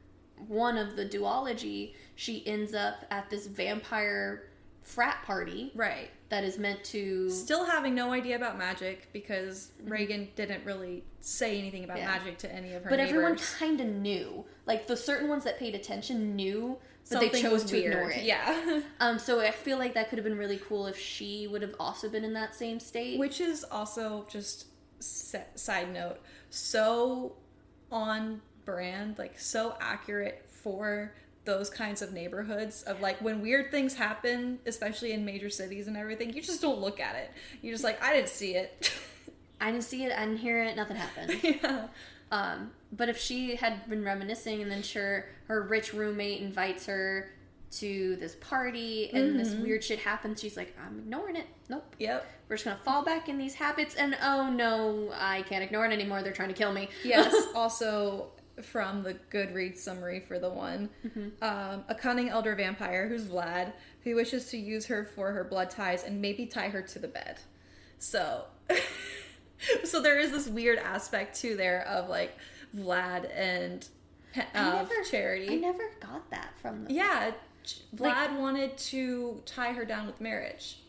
1 of the duology, she ends up at this vampire frat party, right, that is meant to... Still having no idea about magic, because Reagan didn't really say anything about magic to any of her neighbors. But everyone kind of knew. Like, the certain ones that paid attention knew, but they chose to ignore it. Yeah. So I feel like that could have been really cool if she would have also been in that same state. Which is also, just side note, so on brand, like, so accurate for... those kinds of neighborhoods of, like, when weird things happen, especially in major cities and everything, you just don't look at it. You're just like, I didn't see it. I didn't see it, I didn't hear it, nothing happened. Yeah. But if she had been reminiscing and then her rich roommate invites her to this party and this weird shit happens, she's like, I'm ignoring it. Nope. Yep. We're just gonna fall back in these habits and oh no, I can't ignore it anymore. They're trying to kill me. Yes. Also... from the Goodreads summary for the one, a cunning elder vampire who's Vlad, who wishes to use her for her blood ties and maybe tie her to the bed. So, so there is this weird aspect too there of, like, Vlad and Charity. I never got that from them. Yeah, Vlad wanted to tie her down with marriage.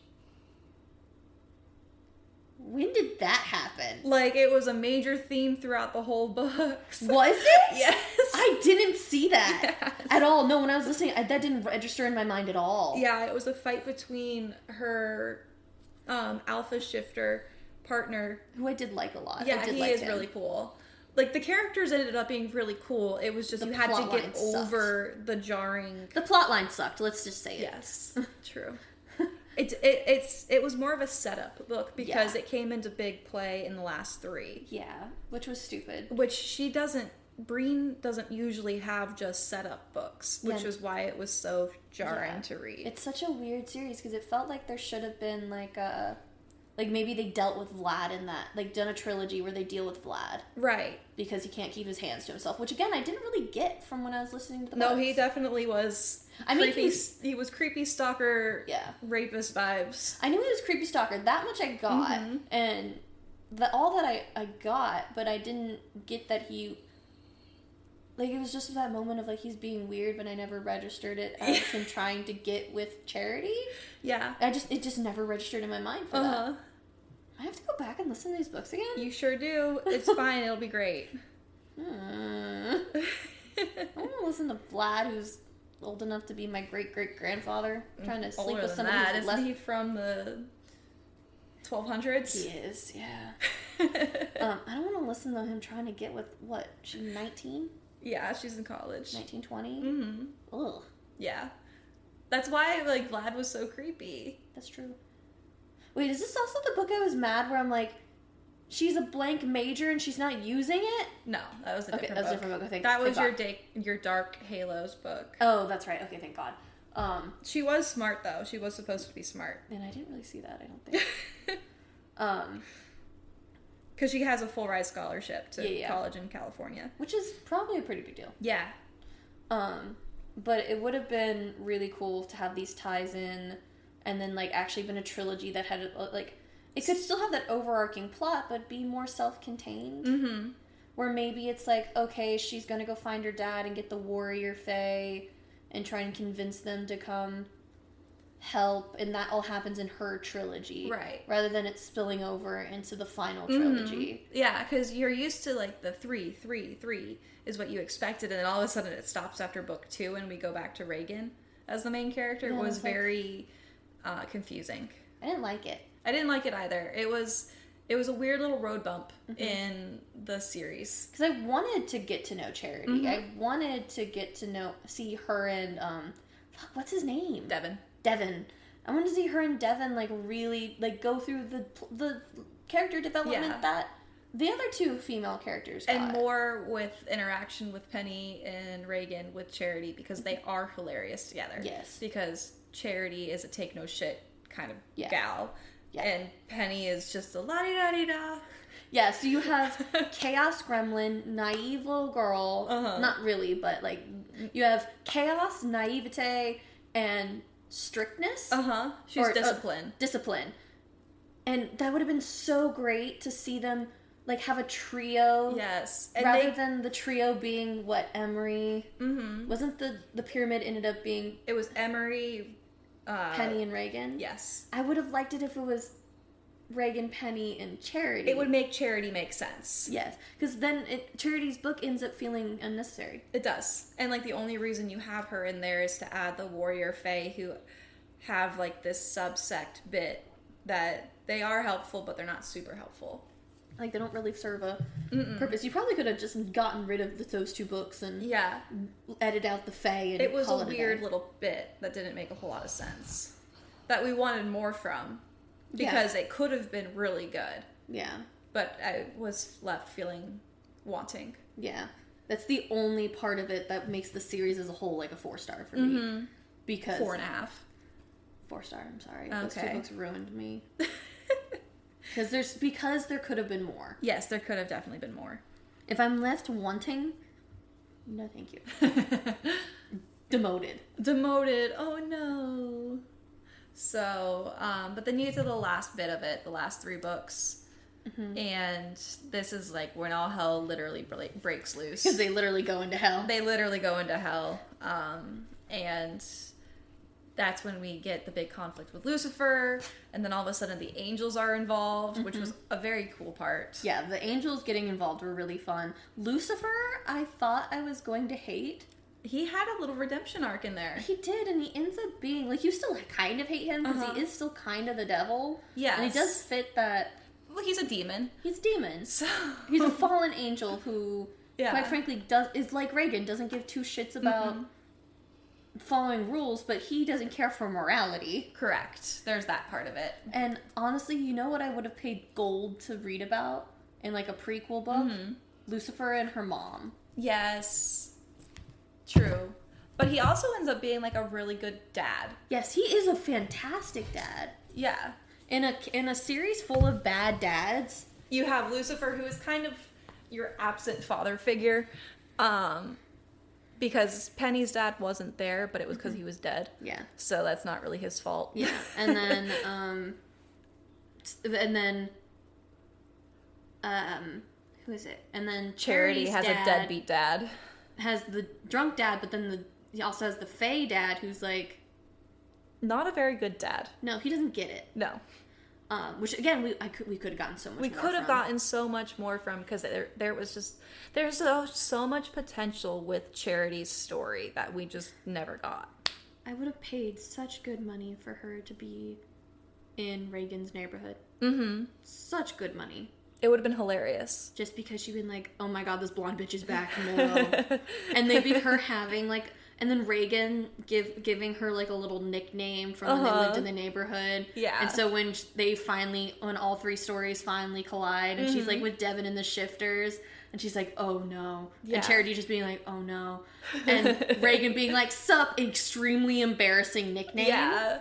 When did that happen? Like, it was a major theme throughout the whole books. Was it? Yes. I didn't see that yes. at all. No, when I was listening, that didn't register in my mind at all. Yeah, it was a fight between her alpha shifter partner. Who I did like a lot. Yeah, he is really cool. Like, the characters ended up being really cool. It was just you had to get over the jarring... The plotline sucked, let's just say it. Yes, true. It was more of a setup book because it came into big play in the last 3. Yeah, which was stupid. Which Breene doesn't usually have just setup books, which is why it was so jarring to read. It's such a weird series because it felt like there should have been like maybe they dealt with Vlad in that, like, done a trilogy where they deal with Vlad. Right. Because he can't keep his hands to himself, which again, I didn't really get from when I was listening to the No, books. he definitely was creepy. He was creepy stalker, rapist vibes. I knew he was creepy stalker. That much I got. And all that I got, but I didn't get that he... Like, it was just that moment of, like, he's being weird, but I never registered it as him trying to get with Charity. Yeah. It just never registered in my mind for that. I have to go back and listen to these books again? You sure do. It's fine. It'll be great. I want to listen to Vlad, who's old enough to be my great-great-grandfather, trying to sleep with somebody who's less... Isn't he from the 1200s? He is, yeah. I don't want to listen to him trying to get with, what, she's 19? Yeah, she's in college. 1920? Mm-hmm. Ugh. Yeah. That's why, like, Vlad was so creepy. That's true. Wait, is this also the book I was mad where I'm like, she's a blank major and she's not using it? No, that was a different book. That was a different book, I think. That was your Dark Halos book. Oh, that's right. Okay, thank God. She was smart, though. She was supposed to be smart. And I didn't really see that, I don't think. Because she has a full ride scholarship to college in California. Which is probably a pretty big deal. Yeah. But it would have been really cool to have these ties in and then, like, actually been a trilogy that had, like... It could still have that overarching plot, but be more self-contained. Mm-hmm. Where maybe it's like, okay, she's gonna go find her dad and get the warrior fae and try and convince them to come help, and that all happens in her trilogy. Right. Rather than it spilling over into the final trilogy. Yeah, because you're used to, like, the 3, 3, 3 is what you expected, and then all of a sudden it stops after book 2, and we go back to Reagan as the main character. It was very confusing. I didn't like it. I didn't like it either. It was a weird little road bump in the series. Because I wanted to get to know Charity. I wanted to get to see her and, what's his name? Devin. I wanted to see her and Devin, like, really, like, go through the character development that the other two female characters got. And more with interaction with Penny and Reagan with Charity, because they are hilarious together. Yes. Because Charity is a take no shit kind of gal. Yeah. And Penny is just a la-di-da-di-da. Yeah, so you have chaos gremlin, naive little girl. Not really, but, like, you have chaos, naivete, and strictness. She's discipline. Discipline. And that would have been so great to see them, like, have a trio. Yes. And rather than the trio being, Emery. Wasn't the pyramid ended up being... It was Emery... Penny and Reagan? Yes. I would have liked it if it was Reagan, Penny, and Charity. It would make Charity make sense. Yes. Because then Charity's book ends up feeling unnecessary. It does. And, like, the only reason you have her in there is to add the warrior fae who have, like, this subsect bit that they are helpful, but they're not super helpful. Like, they don't really serve a purpose. You probably could have just gotten rid of those 2 books and edit out the fae and it was call a weird little bit that didn't make a whole lot of sense. That we wanted more from. Because it could have been really good. Yeah. But I was left feeling wanting. Yeah. That's the only part of it that makes the series as a whole like a 4-star for me. Because 4.5. 4-star, I'm sorry. Okay. Those 2 books ruined me. Because there could have been more. Yes, there could have definitely been more. If I'm left wanting, no thank you. Demoted. Oh no. So, but then you get to the last bit of it, the last 3 books. And this is like when all hell literally breaks loose. Because they literally go into hell. And that's when we get the big conflict with Lucifer, and then all of a sudden the angels are involved, which was a very cool part. Yeah, the angels getting involved were really fun. Lucifer, I thought I was going to hate. He had a little redemption arc in there. He did, and he ends up being, like, you still kind of hate him, because he is still kind of the devil. Yes. And he does fit that... Well, he's a demon. He's a demon. So... He's a fallen angel who, quite frankly, is like Reagan, doesn't give 2 shits about... following rules, but he doesn't care for morality. Correct. There's that part of it. And honestly, you know what I would have paid gold to read about in like a prequel book? Lucifer and her mom. Yes. True. But he also ends up being like a really good dad. Yes, he is a fantastic dad. Yeah. In a series full of bad dads, you have Lucifer, who is kind of your absent father figure. Because Penny's dad wasn't there, but it was because he was dead. Yeah. So that's not really his fault. Yeah. And then, who is it? And then Charity has a deadbeat dad. Has the drunk dad, but then he also has the Fae dad, who's like... Not a very good dad. No, he doesn't get it. No. Which again, we could have gotten so much more. We could have gotten so much more from, because there's so much potential with Charity's story that we just never got. I would have paid such good money for her to be in Reagan's neighborhood. Such good money. It would have been hilarious. Just because she'd been like, oh my god, this blonde bitch is back tomorrow. And they'd be her having like... And then Reagan giving her like a little nickname from when they lived in the neighborhood. Yeah. And so when all 3 stories finally collide, and she's like with Devin in the shifters, and she's like, oh no. Yeah. And Charity just being like, oh no. And Reagan being like, sup, extremely embarrassing nickname. Yeah.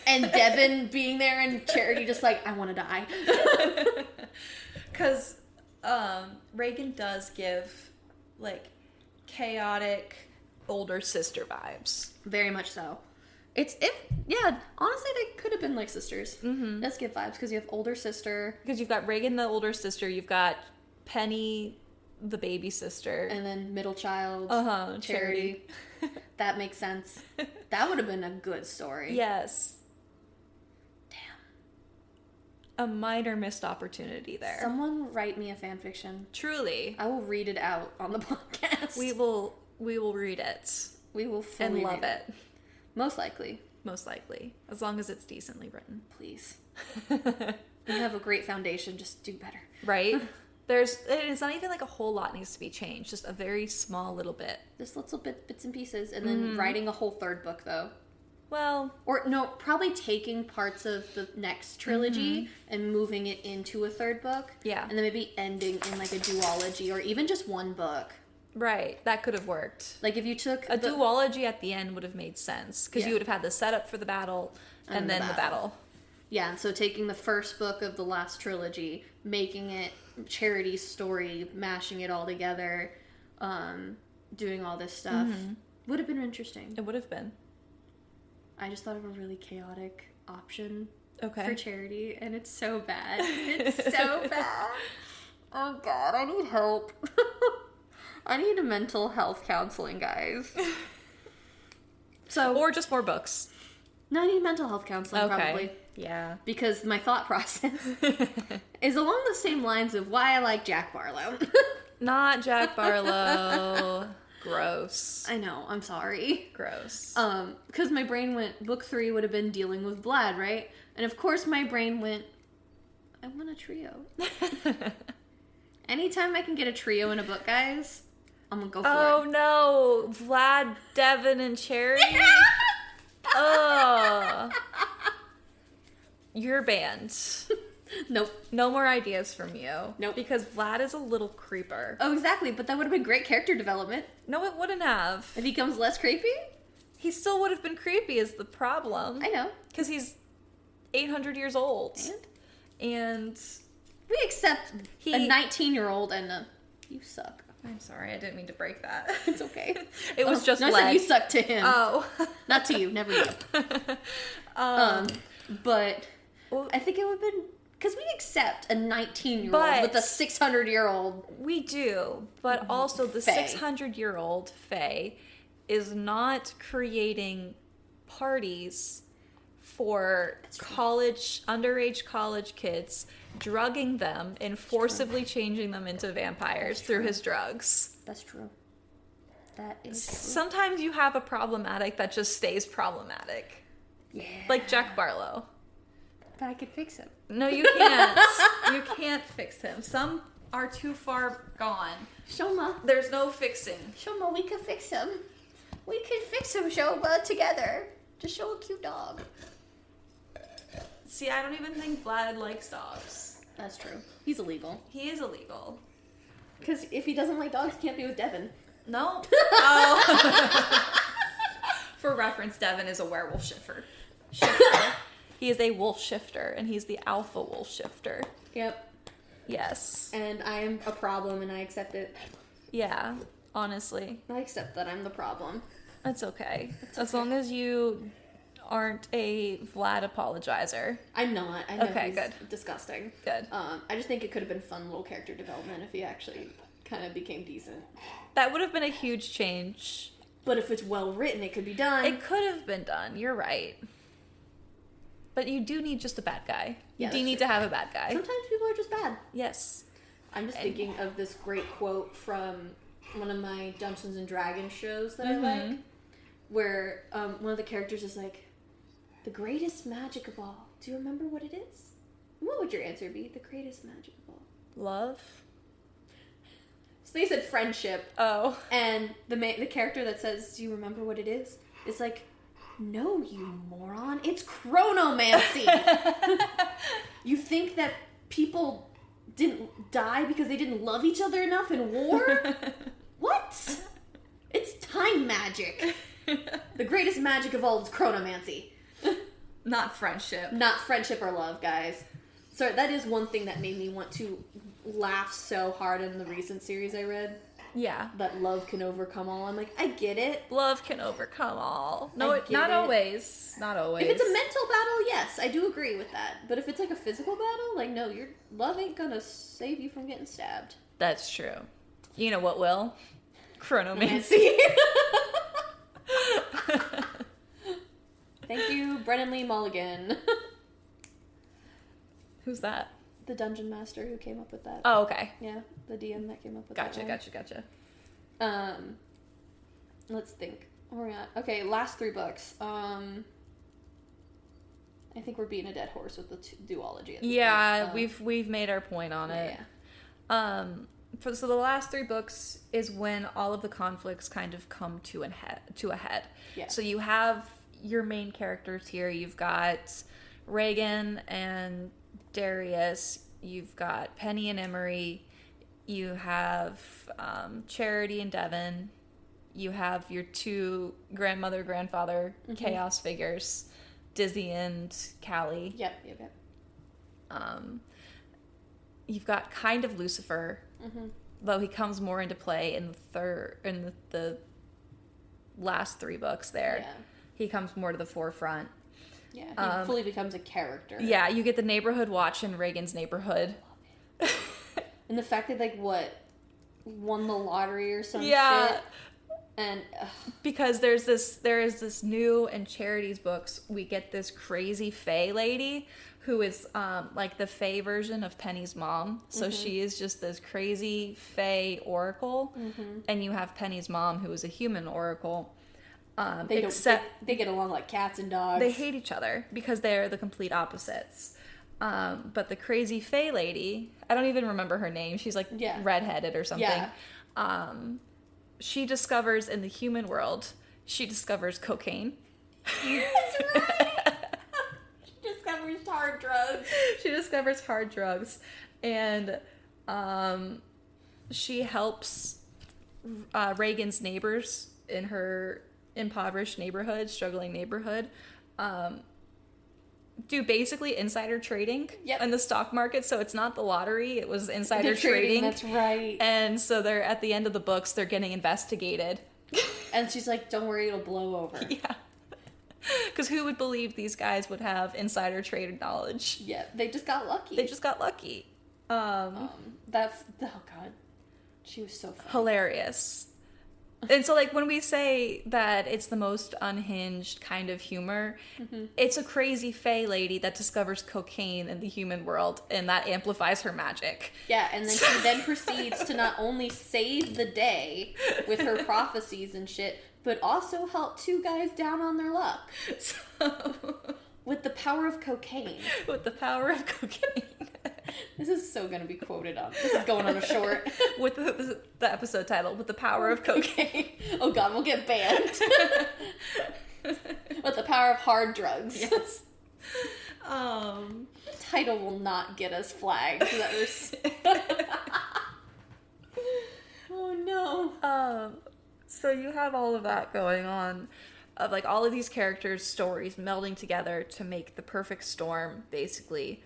And Devin being there, and Charity just like, I want to die. Because Reagan does give like chaotic... older sister vibes. Very much so. Honestly, they could have been like sisters. Let's give vibes, because you have older sister. Because you've got Reagan, the older sister. You've got Penny, the baby sister. And then middle child. Charity. That makes sense. That would have been a good story. Yes. A minor missed opportunity there. Someone write me a fan fiction. Truly. I will read it out on the podcast. We will read it. We will fully and love it. Most likely. Most likely. As long as it's decently written. Please. You have a great foundation, just do better. Right? It's not even like a whole lot needs to be changed. Just a very small little bit. Just little bits and pieces. And then writing a whole third book, though. Well, or no, probably taking parts of the next trilogy and moving it into a third book. Yeah. And then maybe ending in like a duology or even just one book. Right. That could have worked. Like if you took a duology at the end would have made sense because you would have had the setup for the battle and then the battle. Yeah. And so taking the first book of the last trilogy, making it Charity's story, mashing it all together, doing all this stuff would have been interesting. It would have been. I just thought of a really chaotic option for Charity, and it's so bad. It's so bad. Oh, God, I need help. I need a mental health counseling, guys. Or just more books. No, I need mental health counseling, probably. Yeah. Because my thought process is along the same lines of why I like Jack Barlow. Not Jack Barlow. Gross. I know, I'm sorry. Gross. Because my brain went, book 3 would have been dealing with Vlad, right? And of course my brain went, I want a trio. Anytime I can get a trio in a book, guys, I'm gonna go for it. Oh no, Vlad, Devin, and Charity? Ugh. You're banned. Nope. No more ideas from you. Nope. Because Vlad is a little creeper. Oh, exactly. But that would have been great character development. No, it wouldn't have. If he becomes less creepy? He still would have been creepy is the problem. I know. Because he's 800 years old. And we accept a 19-year-old and a... You suck. I'm sorry. I didn't mean to break that. It's okay. It was just I said you suck to him. Oh. Not to you. Never you. But I think it would have been... Because we accept a 19-year-old with a 600-year-old. We do. But also the 600-year-old Faye is not creating parties for underage college kids, drugging them and forcibly changing them into vampires through his drugs. That's true. That is true. Sometimes you have a problematic that just stays problematic. Yeah. Like Jack Barlow. But I could fix him. No, you can't. You can't fix him. Some are too far gone. Shoma. There's no fixing. Shoma, we could fix him. We could fix him, Shoma, together. Just show a cute dog. See, I don't even think Vlad likes dogs. That's true. He's illegal. He is illegal. Because if he doesn't like dogs, he can't be with Devin. No. Oh. For reference, Devin is a werewolf shifter. He is a wolf shifter, and he's the alpha wolf shifter. Yep. Yes. And I am a problem, and I accept it. Yeah, honestly. I accept that I'm the problem. It's okay. As long as you aren't a Vlad apologizer. I'm not. I know he's good. Disgusting. Good. I just think it could have been fun little character development if he actually kind of became decent. That would have been a huge change. But if it's well written, it could be done. It could have been done. You're right. But you do need just a bad guy. You do need to have a bad guy. Sometimes people are just bad. Yes. I'm just thinking of this great quote from one of my Dungeons and Dragons shows that I like, where one of the characters is like, the greatest magic of all. Do you remember what it is? What would your answer be? The greatest magic of all. Love? So they said friendship. Oh. And the character that says, do you remember what it is? It's like, no, you moron. It's chronomancy. You think that people didn't die because they didn't love each other enough in war? What? It's time magic. The greatest magic of all is chronomancy. Not friendship. Not friendship or love, guys. So that is one thing that made me want to laugh so hard in the recent series I read. Yeah. That love can overcome all. I'm like, I get it. Not always. Not always. If it's a mental battle, yes, I do agree with that. But if it's like a physical battle, like, no, your love ain't gonna save you from getting stabbed. That's true. You know what will? Chronomancy. Thank you, Brennan Lee Mulligan. Who's that? The dungeon master who came up with that. Oh, okay. Yeah, the DM that came up with Gotcha, that. Gotcha. Let's think. Where are we at? Okay, last 3 books. I think we're beating a dead horse with the duology. Yeah, we've made our point on it. Yeah. So the last 3 books is when all of the conflicts kind of come to a head. Yeah. So you have your main characters here. You've got Reagan and Darius. You've got Penny and Emery. You have Charity and Devin. You have your 2 grandmother, grandfather chaos figures, Dizzy and Callie. Yep. You've got kind of Lucifer, though he comes more into play in the last 3 books there. Yeah. He comes more to the forefront. Yeah, he fully becomes a character. Yeah, you get the neighborhood watch in Reagan's neighborhood. And the fact that, won the lottery or some shit. And because there is this new in Charity's books, we get this crazy Fae lady who is the Fae version of Penny's mom. So she is just this crazy Fae oracle, and you have Penny's mom who is a human oracle. They get along like cats and dogs. They hate each other because they're the complete opposites. But the crazy Fae lady, I don't even remember her name. She's redheaded or something. Yeah. She discovers in the human world, she discovers cocaine. That's right. She discovers hard drugs. She discovers hard drugs. And she helps Reagan's neighbors in her impoverished neighborhood, struggling neighborhood, do basically insider trading in the stock market. So it's not the lottery, it was insider trading. That's right. And so they're at the end of the books, they're getting investigated. And she's like, don't worry, it'll blow over. Yeah. Because who would believe these guys would have insider trader knowledge? Yeah, they just got lucky. Oh God. She was so funny. Hilarious. And so, when we say that it's the most unhinged kind of humor, it's a crazy Fae lady that discovers cocaine in the human world, and that amplifies her magic. Yeah, and then she then proceeds to not only save the day with her prophecies and shit, but also help 2 guys down on their luck. With the power of cocaine. With the power of cocaine. This is so going to be quoted on. This is going on a short. With the episode title, With the Power of Cocaine. Oh God, we'll get banned. With the power of hard drugs. Yes. The title will not get us flagged. Oh no. So you have all of that going on. Of all of these characters' stories melding together to make the perfect storm, basically,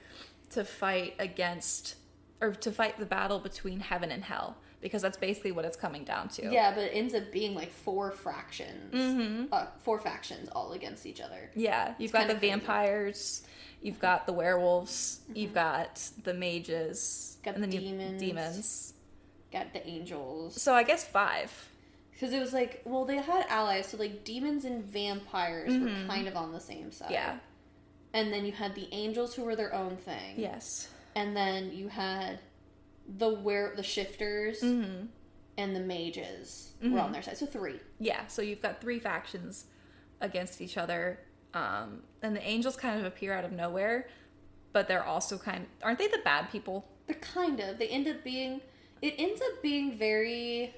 to fight the battle between heaven and hell, because that's basically what it's coming down to. Yeah, but it ends up being 4 fractions, 4 factions all against each other. Yeah, you've got the vampires, you've got the werewolves, you've got the mages, got the demons, got the angels. So I guess 5. Because it was they had allies, so demons and vampires were kind of on the same side. Yeah. And then you had the angels who were their own thing. Yes. And then you had the shifters and the mages were on their side. So 3. Yeah, so you've got 3 factions against each other. And the angels kind of appear out of nowhere, but they're also aren't they the bad people? They're kind of. It ends up being very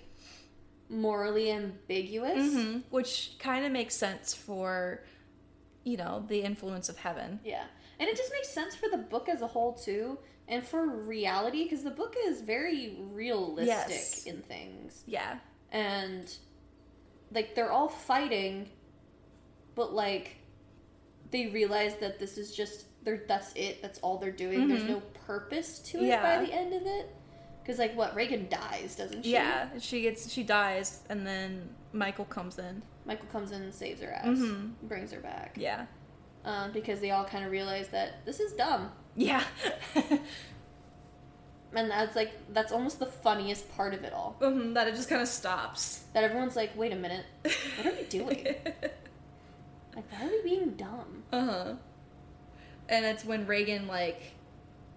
morally ambiguous. Which kind of makes sense for, the influence of heaven. Yeah. And it just makes sense for the book as a whole, too. And for reality, because the book is very realistic in things. Yeah. And, they're all fighting, but, they realize that this is just, that's it. That's all they're doing. There's no purpose to it by the end of it. Because, Reagan dies, doesn't she? Yeah, she dies, and then Michael comes in. And saves her ass. Brings her back. Yeah. Because they all kind of realize that this is dumb. Yeah. And that's almost the funniest part of it all. That it just kind of stops. That everyone's like, wait a minute, what are we doing? Like, why are we being dumb? And it's when Reagan, like,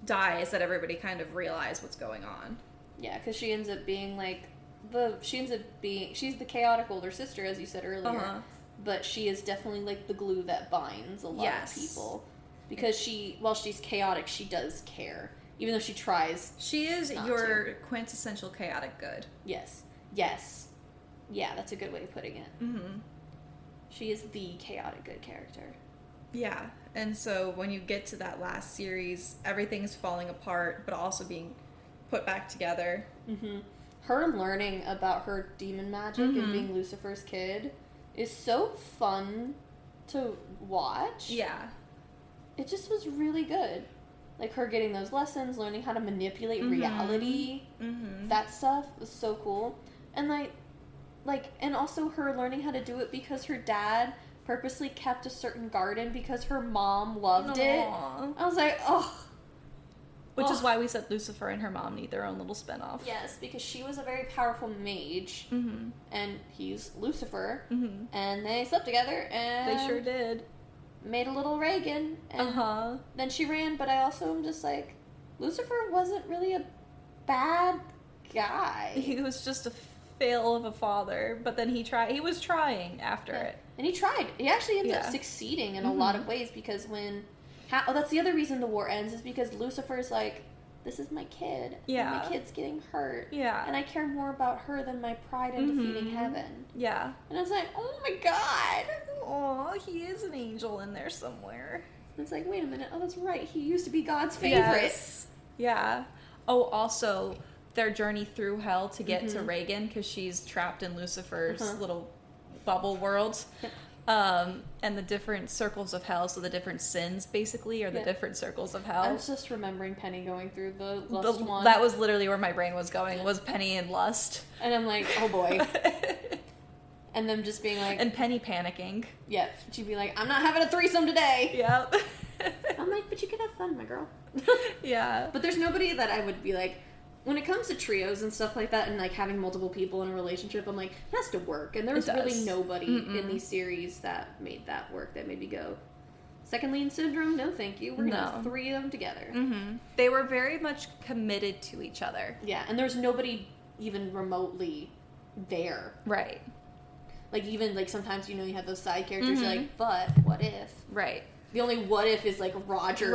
dies that everybody kind of realize what's going on. Yeah, because she ends up being, like, she's the chaotic older sister, as you said earlier. But she is definitely, like, the glue that binds a lot of people. Because while she's chaotic, she does care. Even though she tries. She is your quintessential chaotic good. Yes. Yeah, that's a good way of putting it. She is the chaotic good character. Yeah. And so when you get to that last series, everything's falling apart, but also being put back together. Her learning about her demon magic and being Lucifer's kid is so fun to watch. Yeah. It just was really good. Like, her getting those lessons, learning how to manipulate reality. That stuff was so cool. And, and also her learning how to do it because her dad purposely kept a certain garden because her mom loved it. I was like, oh. Which is why we said Lucifer and her mom need their own little spinoff. Yes, because she was a very powerful mage, and he's Lucifer, and they slept together, and they sure did. Made a little Reagan, and then she ran. But I also am just like, Lucifer wasn't really a bad guy. He was just a fail of a father, but then he was trying after it, and he tried. He actually ends up succeeding in a lot of ways because that's the other reason the war ends is because Lucifer's like, this is my kid. Yeah. And my kid's getting hurt. Yeah. And I care more about her than my pride in defeating heaven. Yeah. And I was like, oh my god. Oh, he is an angel in there somewhere. And it's like, wait a minute. Oh, that's right. He used to be God's favorite. Yes. Yeah. Oh, also, their journey through hell to get to Reagan, because she's trapped in Lucifer's little bubble world. And the different circles of hell, so the different sins, basically, are the different circles of hell. I was just remembering Penny going through the lust one. That was literally where my brain was going, was Penny and lust. And I'm like, oh boy. And them just being like... And Penny panicking. Yeah, she'd be like, I'm not having a threesome today. Yep. I'm like, but you can have fun, my girl. Yeah. But there's nobody that I would be like... When it comes to trios and stuff like that, and like having multiple people in a relationship, I'm like, it has to work. And there was really nobody in these series that made that work, that made me go, second lien syndrome? No, thank you. We're gonna have 3 of them together. They were very much committed to each other. Yeah, and there's nobody even remotely there. Right. Like, even, like, sometimes, you know, you have those side characters, you're like, but what if? Right. The only what if is, like, Roger,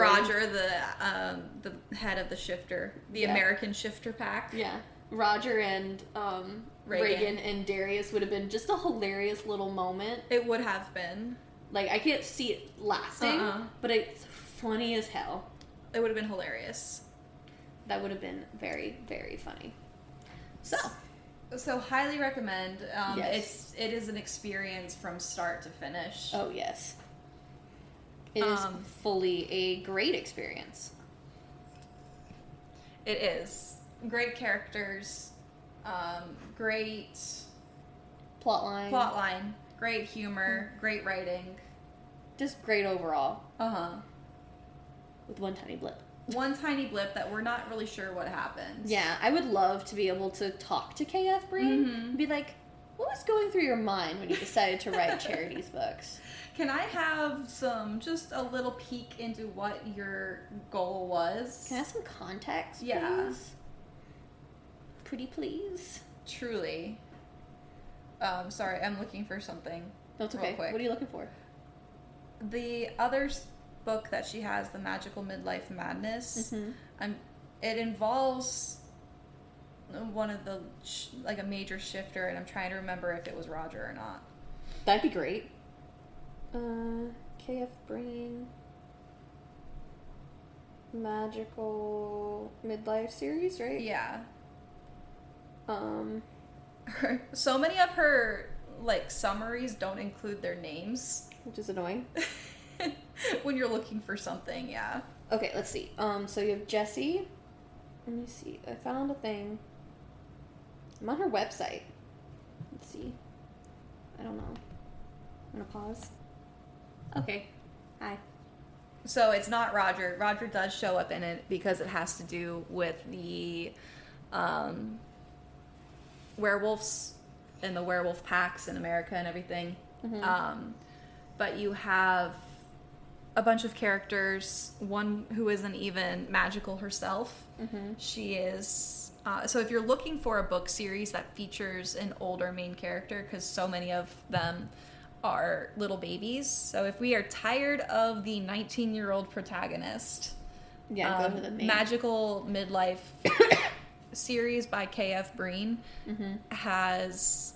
the head of the shifter, the American shifter pack. Yeah. Roger and Reagan and Darius would have been just a hilarious little moment. It would have been. Like, I can't see it lasting, but it's funny as hell. It would have been hilarious. That would have been very, very funny. So highly recommend. Yes. It is an experience from start to finish. Oh, yes. It is fully a great experience. It is. Great characters. Great plotline. Great humor. Great writing. Just great overall. With one tiny blip. One tiny blip that we're not really sure what happened. Yeah, I would love to be able to talk to KF Breene and be like, what was going through your mind when you decided to write Charity's books? Can I have just a little peek into what your goal was? Can I have some context, please? Yeah. Pretty please. Truly. Sorry, I'm looking for something. That's okay. Real quick. What are you looking for? The other book that she has, The Magical Midlife Madness, it involves one of the, like, a major shifter, and I'm trying to remember if it was Roger or not. That'd be great. KF Breene Magical Midlife series, right? Yeah. So many of her, like, summaries don't include their names. Which is annoying. When you're looking for something, yeah. Okay, let's see. So you have Jessie. Let me see. I found a thing. I'm on her website. Let's see. I don't know. I'm gonna pause. Okay. Hi. So it's not Roger. Roger does show up in it because it has to do with the werewolves and the werewolf packs in America and everything. but you have a bunch of characters, one who isn't even magical herself. She is... so if you're looking for a book series that features an older main character, because so many of them are little babies. So if we are tired of the 19-year-old protagonist, go to the main. Magical Midlife series by KF Breene has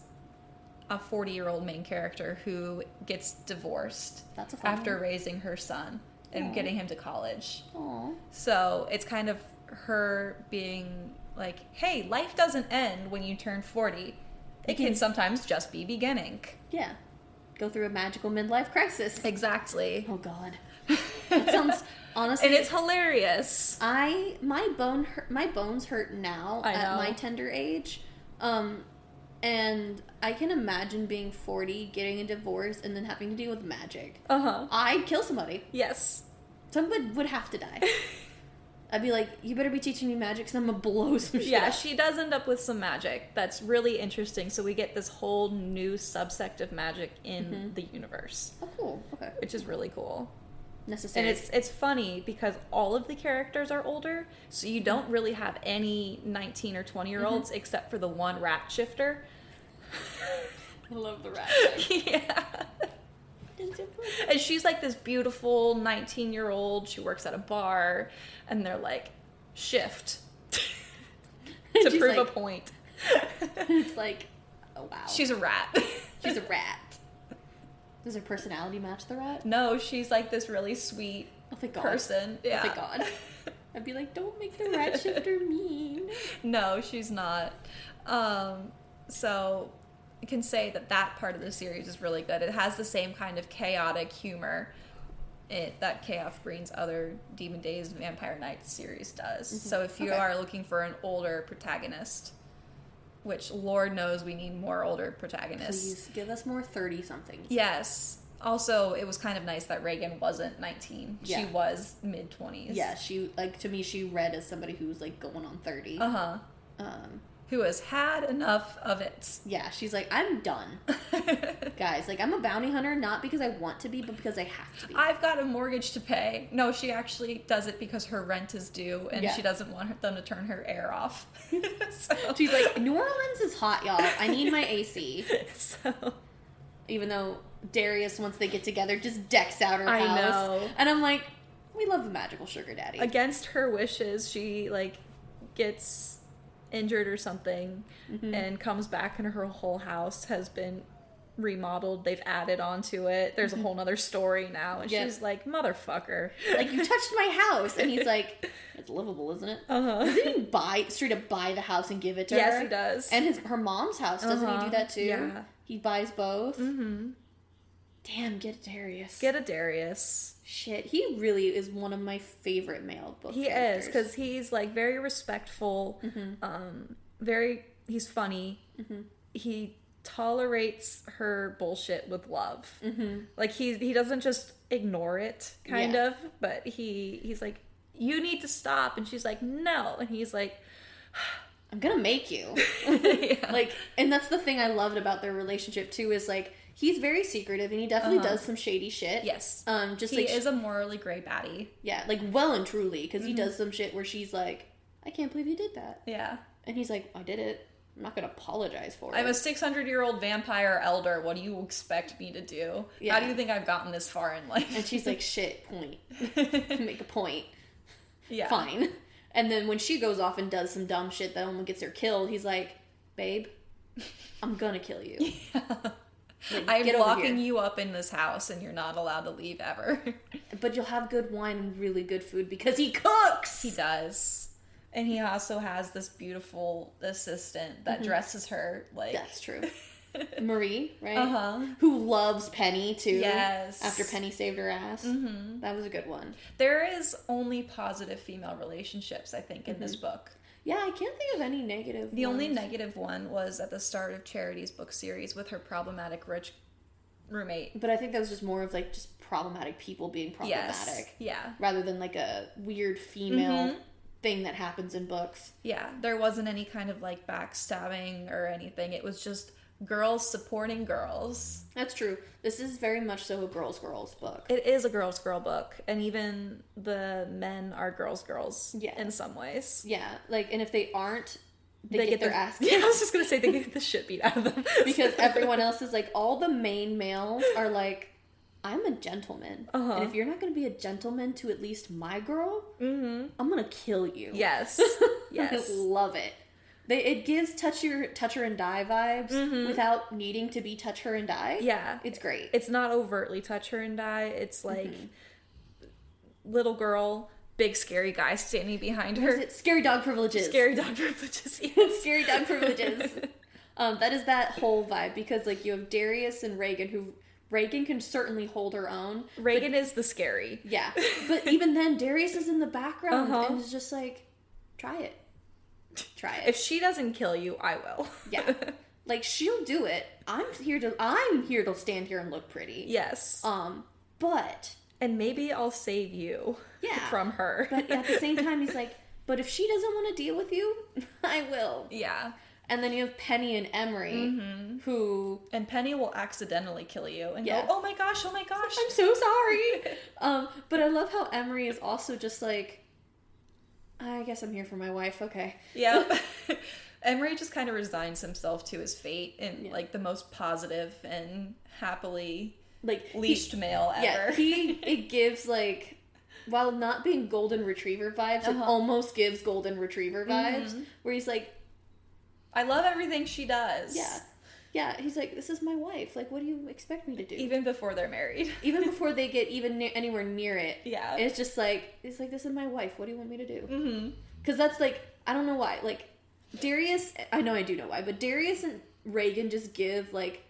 a 40-year-old main character who gets divorced after raising her son and getting him to college. Aww. So it's kind of her being like, hey, life doesn't end when you turn 40. It can sometimes just be beginning. Yeah. Go through a magical midlife crisis. Exactly. Oh, God. That sounds... Honestly... And it's hilarious. My bones hurt now at my tender age. And I can imagine being 40, getting a divorce, and then having to deal with magic. I'd kill somebody. Yes. Somebody would have to die. I'd be like, you better be teaching me magic because I'm going to blow some shit up. She does end up with some magic. That's really interesting. So we get this whole new subsect of magic in the universe. Oh, cool. Okay. Which is really cool. Necessary. And it's funny because all of the characters are older, so you don't really have any 19 or 20-year-olds except for the one rat shifter. I love the rat shifter. Yeah. And she's like this beautiful 19-year-old. She works at a bar, and they're like, shift to prove a point. It's like, oh wow. She's a rat. She's a rat. Does her personality match the rat? No, she's like this really sweet person. Yeah. Oh, thank God. I'd be like, don't make the rat shifter mean. No, she's not. So I can say that part of the series is really good. It has the same kind of chaotic humor that KF Breene's other Demon Days Vampire Nights series does. So if you are looking for an older protagonist, which Lord knows we need more older protagonists. Please give us more 30-somethings. Yes. Also, it was kind of nice that Reagan wasn't 19. Yeah. She was mid-20s. Yeah, to me, she read as somebody who was, like, going on 30. Who has had enough of it. Yeah, she's like, I'm done. Guys, like, I'm a bounty hunter, not because I want to be, but because I have to be. I've got a mortgage to pay. No, she actually does it because her rent is due, and she doesn't want them to turn her air off. So. She's like, New Orleans is hot, y'all. I need my AC. So. Even though Darius, once they get together, just decks out her house. I know. And I'm like, we love the magical sugar daddy. Against her wishes, she, like, gets injured or something and comes back, and her whole house has been remodeled. They've added onto it. There's a whole nother story now, and she's like, motherfucker, like, you touched my house. And he's like, it's livable, isn't it? Doesn't he straight up buy the house and give it to her? Yes, he does. And her mom's house, doesn't he do that too? Yeah, he buys both. Damn, get a Darius. Shit, he really is one of my favorite male book characters. Is, because he's, like, very respectful, he's funny, he tolerates her bullshit with love. Like, he doesn't just ignore it, kind of, but he's like, you need to stop, and she's like, no, and he's like, I'm gonna make you. Like, and that's the thing I loved about their relationship, too, is, like, he's very secretive, and he definitely does some shady shit. Yes. He is a morally gray baddie. Yeah, like, well and truly, because he does some shit where she's like, I can't believe you did that. Yeah. And he's like, I did it. I'm not going to apologize for it. I'm a 600-year-old vampire elder. What do you expect me to do? Yeah. How do you think I've gotten this far in life? And she's like, shit, point. Make a point. Yeah. Fine. And then when she goes off and does some dumb shit that only gets her killed, he's like, babe, I'm going to kill you. Yeah. Like, I'm locking you up in this house, and you're not allowed to leave ever. But you'll have good wine and really good food because he cooks! He does. And he also has this beautiful assistant that dresses her like... That's true. Marie, right? Who loves Penny, too. Yes. After Penny saved her ass. That was a good one. There is only positive female relationships, I think, in this book. Yeah, I can't think of any negative The only negative one was at the start of Charity's book series with her problematic rich roommate. But I think that was just more of, like, just problematic people being problematic. Yes. Yeah. Rather than, like, a weird female thing that happens in books. Yeah, there wasn't any kind of, like, backstabbing or anything. It was just girls supporting girls. That's true. This is very much so a girls book. It is a girls girl book, and even the men are girls in some ways. Yeah, like, and if they aren't, they get their ass kicked. Yeah, I was just gonna say they get the shit beat out of them. Because everyone else is like, all the main males are like, I'm a gentleman. And if you're not gonna be a gentleman to at least my girl, I'm gonna kill you. Yes. Yes. I love it. It gives touch her and die vibes without needing to be touch her and die. Yeah. It's great. It's not overtly touch her and die. It's like little girl, big scary guy standing behind her. What is it? Scary dog privileges. Scary dog privileges. Yes. Scary dog privileges. That is that whole vibe, because like you have Darius and Reagan, who Reagan can certainly hold her own. Reagan is the scary. Yeah. But even then, Darius is in the background and is just like, try it. Try it. If she doesn't kill you, I will. Yeah. Like, she'll do it. I'm here to stand here and look pretty. Yes. But and maybe I'll save you from her. But at the same time, he's like, but if she doesn't want to deal with you, I will. Yeah. And then you have Penny and Emery, who... And Penny will accidentally kill you and go, oh my gosh. I'm so sorry. But I love how Emery is also just like, I guess I'm here for my wife, okay. Yeah. Emery just kind of resigns himself to his fate in like the most positive and happily like leashed male ever. Yeah, it gives like, while not being golden retriever vibes, it almost gives golden retriever vibes, where he's like, I love everything she does. Yeah. Yeah, he's like, this is my wife. Like, what do you expect me to do? Even before they're married. Even before they get anywhere near it. Yeah. It's just like, this is my wife. What do you want me to do? Because that's like, I don't know why. Like, Darius, I know I do know why, but Darius and Reagan just give, like,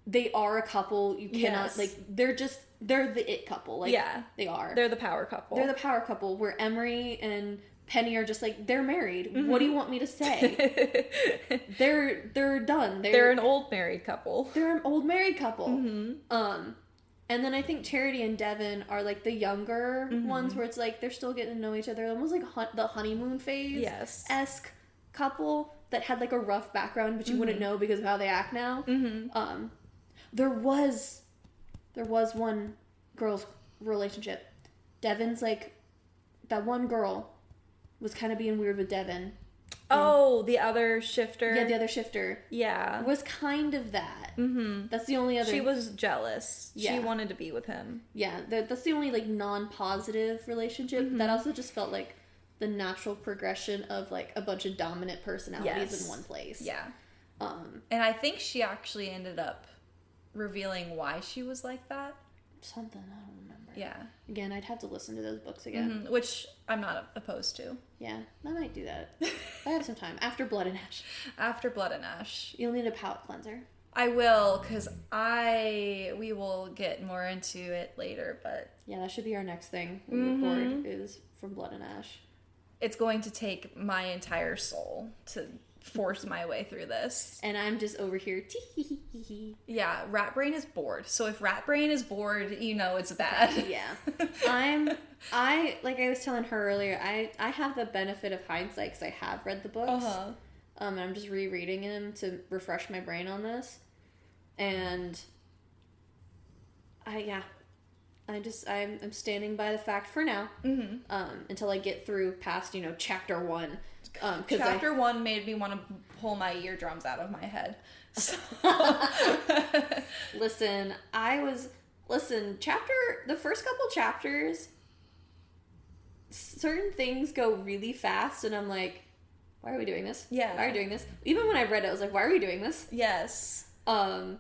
they are a couple. You cannot, like, they're the it couple. Like, they are. They're the power couple. They're the power couple, where Emery and Penny are just like, they're married. What do you want me to say? they're done. They're an old married couple. They're an old married couple. And then I think Charity and Devin are like the younger ones, where it's like they're still getting to know each other, almost like the honeymoon phase esque couple that had like a rough background, but you wouldn't know because of how they act now. There was one girl's relationship. Devin's like, that one girl was kind of being weird with Devin. Oh, the other shifter. Yeah, the other shifter. Yeah. Was kind of that. That's the only other... She was jealous. Yeah. She wanted to be with him. Yeah, that's the only, like, non-positive relationship. That also just felt like the natural progression of, like, a bunch of dominant personalities in one place. Yeah. And I think she actually ended up revealing why she was like that. Something, I don't remember. Yeah. Again, I'd have to listen to those books again. Which I'm not opposed to. Yeah, I might do that. I have some time. After Blood and Ash. After Blood and Ash. You'll need a palate cleanser. I will, because we will get more into it later, but... Yeah, that should be our next thing we record, is from Blood and Ash. It's going to take my entire soul to force my way through this. And I'm just over here, tee-hee-hee-hee. Yeah, Rat Brain is bored. So if Rat Brain is bored, you know it's bad. Yeah. Like I was telling her earlier, I have the benefit of hindsight because I have read the books. And I'm just rereading them to refresh my brain on this. And I'm standing by the fact for now. Until I get through past, chapter 1. Chapter 1 made me want to pull my eardrums out of my head. So. Listen, the first couple chapters, certain things go really fast, and I'm like, why are we doing this? Yeah. Why are we doing this? Even when I read it, I was like, why are we doing this? Yes. But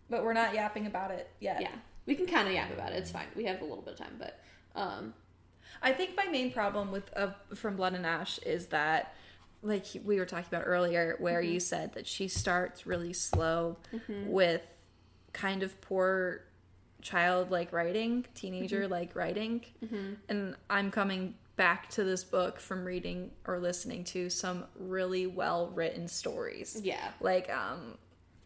we're not yapping about it yet. Yeah. We can kind of yap about it. It's fine. We have a little bit of time, but... I think my main problem with From Blood and Ash is that, like we were talking about earlier, where you said that she starts really slow with kind of poor child-like writing, teenager-like writing. And I'm coming back to this book from reading or listening to some really well-written stories. Yeah. Like,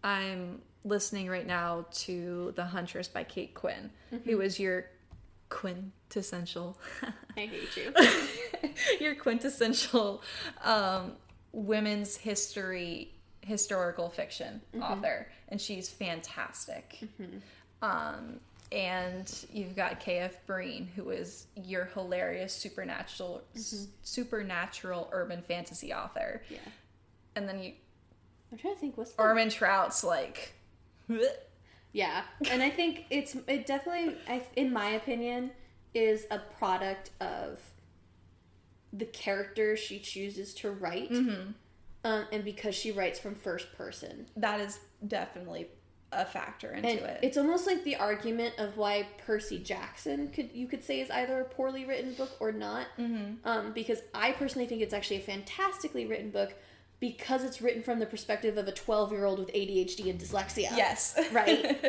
I'm listening right now to The Huntress by Kate Quinn, who is your quintessential I hate you. your quintessential women's history historical fiction author, and she's fantastic. And you've got KF Breene, who is your hilarious supernatural urban fantasy author. Yeah. And then I'm trying to think, what's Armin Trout's like... Yeah, and I think it definitely, in my opinion, is a product of the character she chooses to write, and because she writes from first person. That is Definitely a factor into it. It's almost like the argument of why Percy Jackson you could say is either a poorly written book or not, because I personally think it's actually a fantastically written book, because it's written from the perspective of a 12-year-old with ADHD and dyslexia. Yes. Right?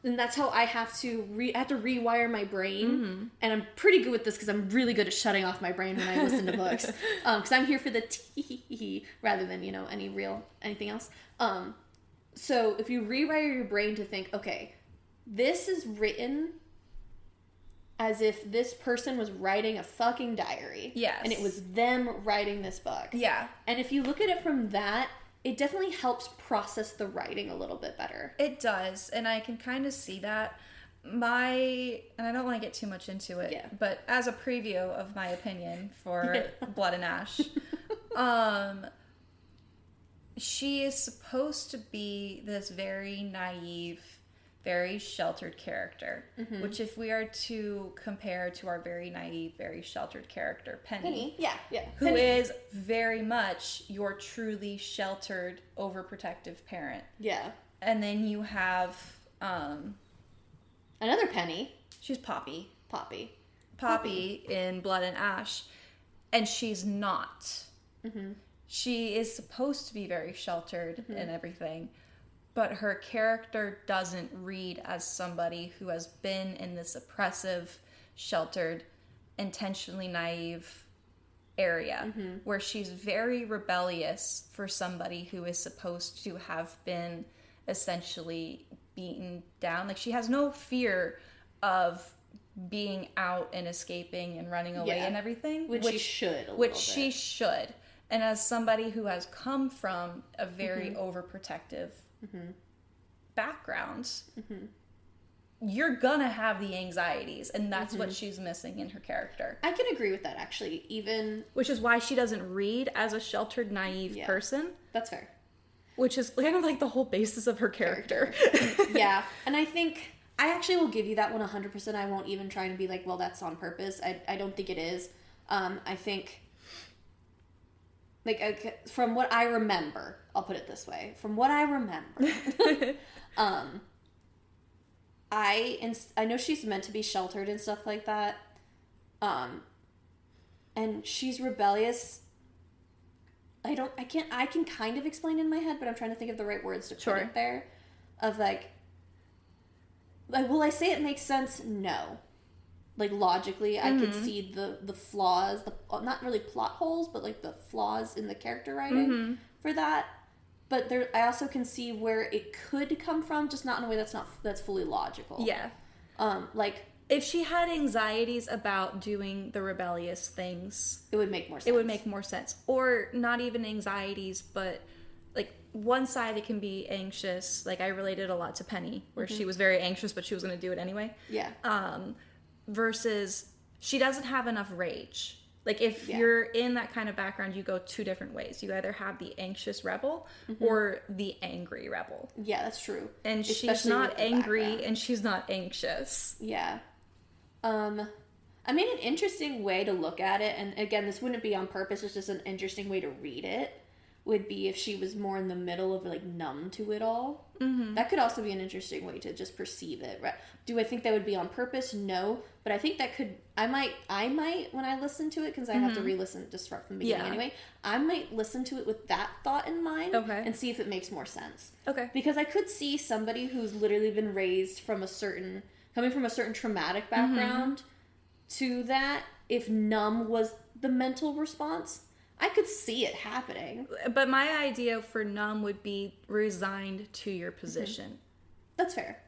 And that's how I have to rewire my brain. And I'm pretty good with this because I'm really good at shutting off my brain when I listen to books. Because I'm here for the tee rather than, anything else. So if you rewire your brain to think, okay, this is written as if this person was writing a fucking diary. Yes. And it was them writing this book. Yeah. And if you look at it from that, it definitely helps process the writing a little bit better. It does. And I can kind of see that. And I don't want to get too much into it, but as a preview of my opinion for Blood and Ash, she is supposed to be this very naive, very sheltered character, which if we are to compare to our very naive, very sheltered character, Penny. Who is very much your truly sheltered, overprotective parent. Yeah. And then you have another Penny. She's Poppy in Blood and Ash, and she's not. She is supposed to be very sheltered and everything, but her character doesn't read as somebody who has been in this oppressive, sheltered, intentionally naive area where she's very rebellious for somebody who is supposed to have been essentially beaten down. Like, she has no fear of being out and escaping and running away and everything. Which she should. She should. And as somebody who has come from a very overprotective background, you're gonna have the anxieties, and that's what she's missing in her character. I can agree with that, actually. Which is why she doesn't read as a sheltered, naive person. That's fair. Which is kind of like the whole basis of her character. Yeah, and I think I actually will give you that one 100%. I won't even try to be like, well, that's on purpose. I don't think it is. I think, like, from what I remember, I'll put it this way. From what I remember, I know she's meant to be sheltered and stuff like that. And she's rebellious. I can kind of explain in my head, but I'm trying to think of the right words to put it there. Of like, will I say it makes sense? No. Like, logically, I could see the flaws, not really plot holes, but like the flaws in the character writing for that. But I also can see where it could come from, just not in a way that's fully logical. Yeah. Like, if she had anxieties about doing the rebellious things, it would make more sense. Or not even anxieties, but like one side it can be anxious. Like, I related a lot to Penny, where she was very anxious, but she was going to do it anyway. Yeah. Versus she doesn't have enough rage. Like, if you're in that kind of background, you go two different ways. You either have the anxious rebel or the angry rebel. Yeah, that's true. And she's not angry and she's not anxious. Yeah. I mean, an interesting way to look at it, and again, this wouldn't be on purpose, it's just an interesting way to read it, would be if she was more in the middle of, like, numb to it all. That could also be an interesting way to just perceive it. Right? Do I think that would be on purpose? No. But I think that I might, when I listen to it, because I have to re-listen just from the beginning anyway, I might listen to it with that thought in mind and see if it makes more sense. Okay. Because I could see somebody who's literally been raised coming from a certain traumatic background to that, if numb was the mental response, I could see it happening. But my idea for numb would be resigned to your position. That's fair.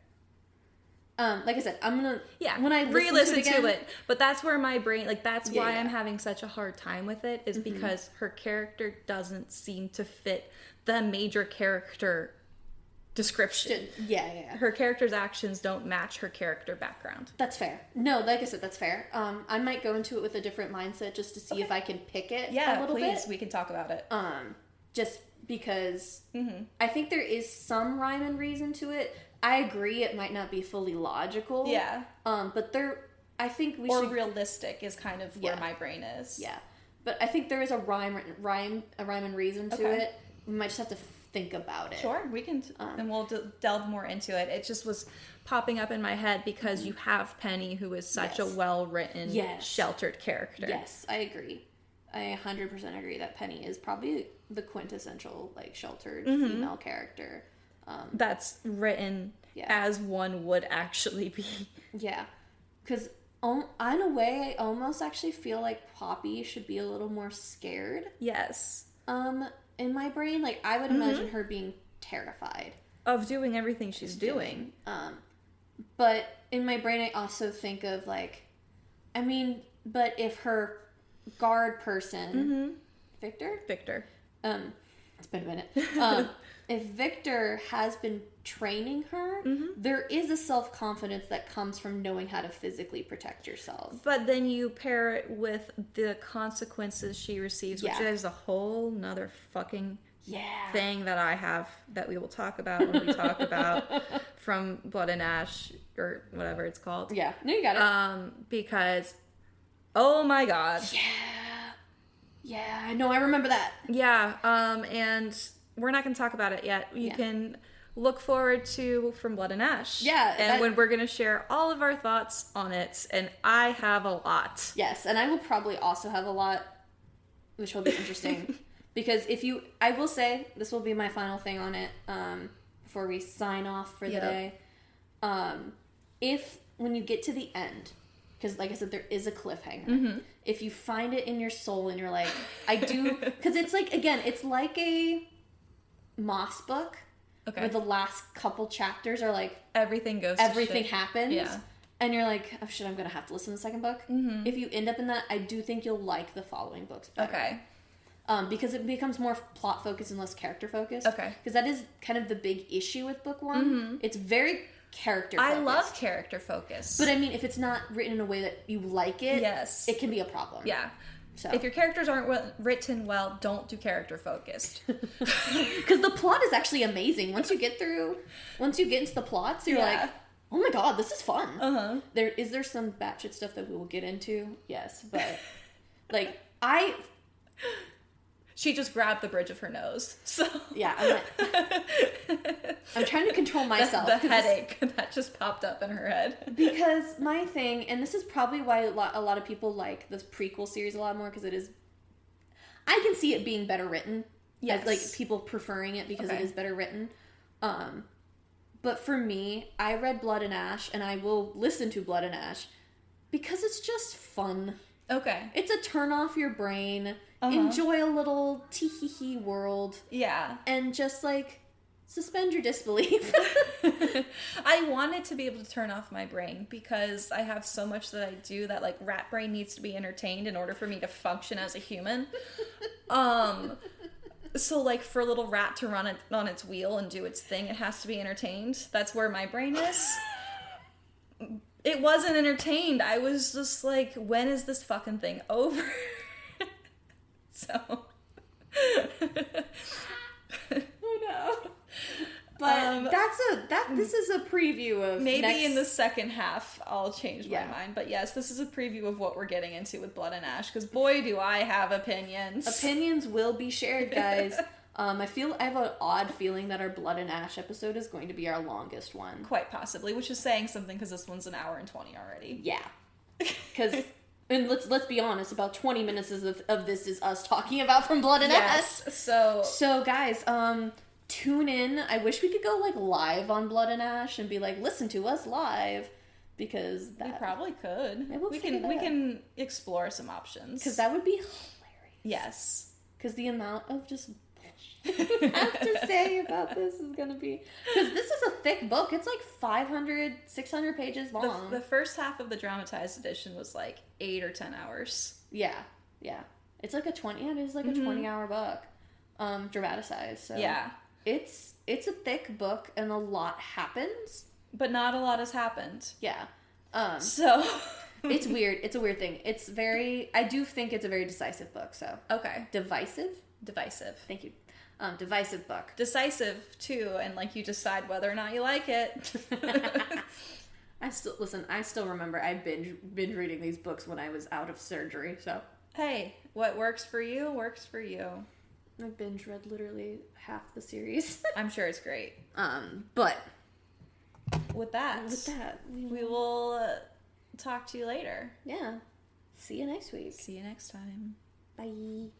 Like I said, I'm gonna when I re-listen to it, but that's where my brain, like, that's why I'm having such a hard time with it, is because her character doesn't seem to fit the major character description. Her character's actions don't match her character background. That's fair. No, like I said, that's fair. I might go into it with a different mindset just to see if I can pick it a little bit. We can talk about it. Just because I think there is some rhyme and reason to it. I agree it might not be fully logical. Yeah. But I think we should... Or realistic is kind of where my brain is. Yeah. But I think there is a rhyme and reason to it. We might just have to think about it. Sure, we can, and we'll delve more into it. It just was popping up in my head because you have Penny, who is such a well-written, sheltered character. Yes, I agree. I 100% agree that Penny is probably the quintessential, like, sheltered female character. That's written as one would actually be. Yeah. Because in a way, I almost actually feel like Poppy should be a little more scared. Yes. In my brain, like, I would imagine her being terrified. Of doing everything she's doing. But in my brain, I also think of, like, but if her guard person, Victor? It's been a minute. If Victor has been training her, there is a self-confidence that comes from knowing how to physically protect yourself. But then you pair it with the consequences she receives, which is a whole nother fucking thing that I have that we will talk about when we talk about from Blood and Ash, or whatever it's called. Yeah, no, you got it. Because, oh my god. Yeah, I know, I remember that. Yeah, and... we're not going to talk about it yet. You can look forward to From Blood and Ash. Yeah. And when we're going to share all of our thoughts on it. And I have a lot. Yes. And I will probably also have a lot, which will be interesting. Because I will say, this will be my final thing on it, before we sign off for the day. When you get to the end, because like I said, there is a cliffhanger. If you find it in your soul and you're like, I do, because it's like, again, it's like a Moss book, where the last couple chapters are like everything happens, and you're like, oh shit, I'm gonna have to listen to the second book. If you end up in that, I do think you'll like the following books better. Because it becomes more plot focused and less character focused. Because that is kind of the big issue with book one. It's very character focused. I love character focused, but I mean, if it's not written in a way that you like it, it can be a problem. So. If your characters aren't written well, don't do character focused. Because the plot is actually amazing. Once you get into the plots, you're like, oh my god, this is fun. Is there some batshit stuff that we will get into? Yes, but like she just grabbed the bridge of her nose. So yeah, I'm trying to control myself. The headache that just popped up in her head. Because my thing, and this is probably why a lot of people like this prequel series a lot more, because it is, I can see it being better written. Yes. As, like, people preferring it because it is better written. But for me, I read Blood and Ash, and I will listen to Blood and Ash because it's just fun. It's a turn off your brain. Enjoy a little tee-hee-hee world. Yeah. And just, like, suspend your disbelief. I wanted to be able to turn off my brain because I have so much that I do that, like, rat brain needs to be entertained in order for me to function as a human. So, like, for a little rat to run on its wheel and do its thing, it has to be entertained. That's where my brain is. It wasn't entertained. I was just like, when is this fucking thing over? So. Oh no. But this is a preview of maybe in the second half I'll change my mind. But yes, this is a preview of what we're getting into with Blood and Ash, because boy do I have opinions. Opinions will be shared, guys. I have an odd feeling that our Blood and Ash episode is going to be our longest one. Quite possibly, which is saying something because this one's an hour and 20 already. Yeah. Because, and let's be honest, about 20 minutes of this is us talking about From Blood and Ash. So guys, tune in. I wish we could go, like, live on Blood and Ash and be like, listen to us live, because we probably could. We can explore some options, because that would be hilarious. Yes, because the amount of just have to say about this is gonna be, because this is a thick book. It's like 500, 600 pages long. The first half of the dramatized edition was like 8 or 10 hours. Yeah. It's like a 20-hour book, dramatized. So yeah, it's a thick book and a lot happens, but not a lot has happened. Yeah. So it's weird. It's a weird thing. I do think it's a very decisive book. So okay, divisive. Thank you. Divisive book. Decisive too, and like you decide whether or not you like it. I still remember I binge reading these books when I was out of surgery. So hey, what works for you works for you. I binge read literally half the series. I'm sure it's great. But with that, we will talk to you later. Yeah. See you next week. See you next time. Bye.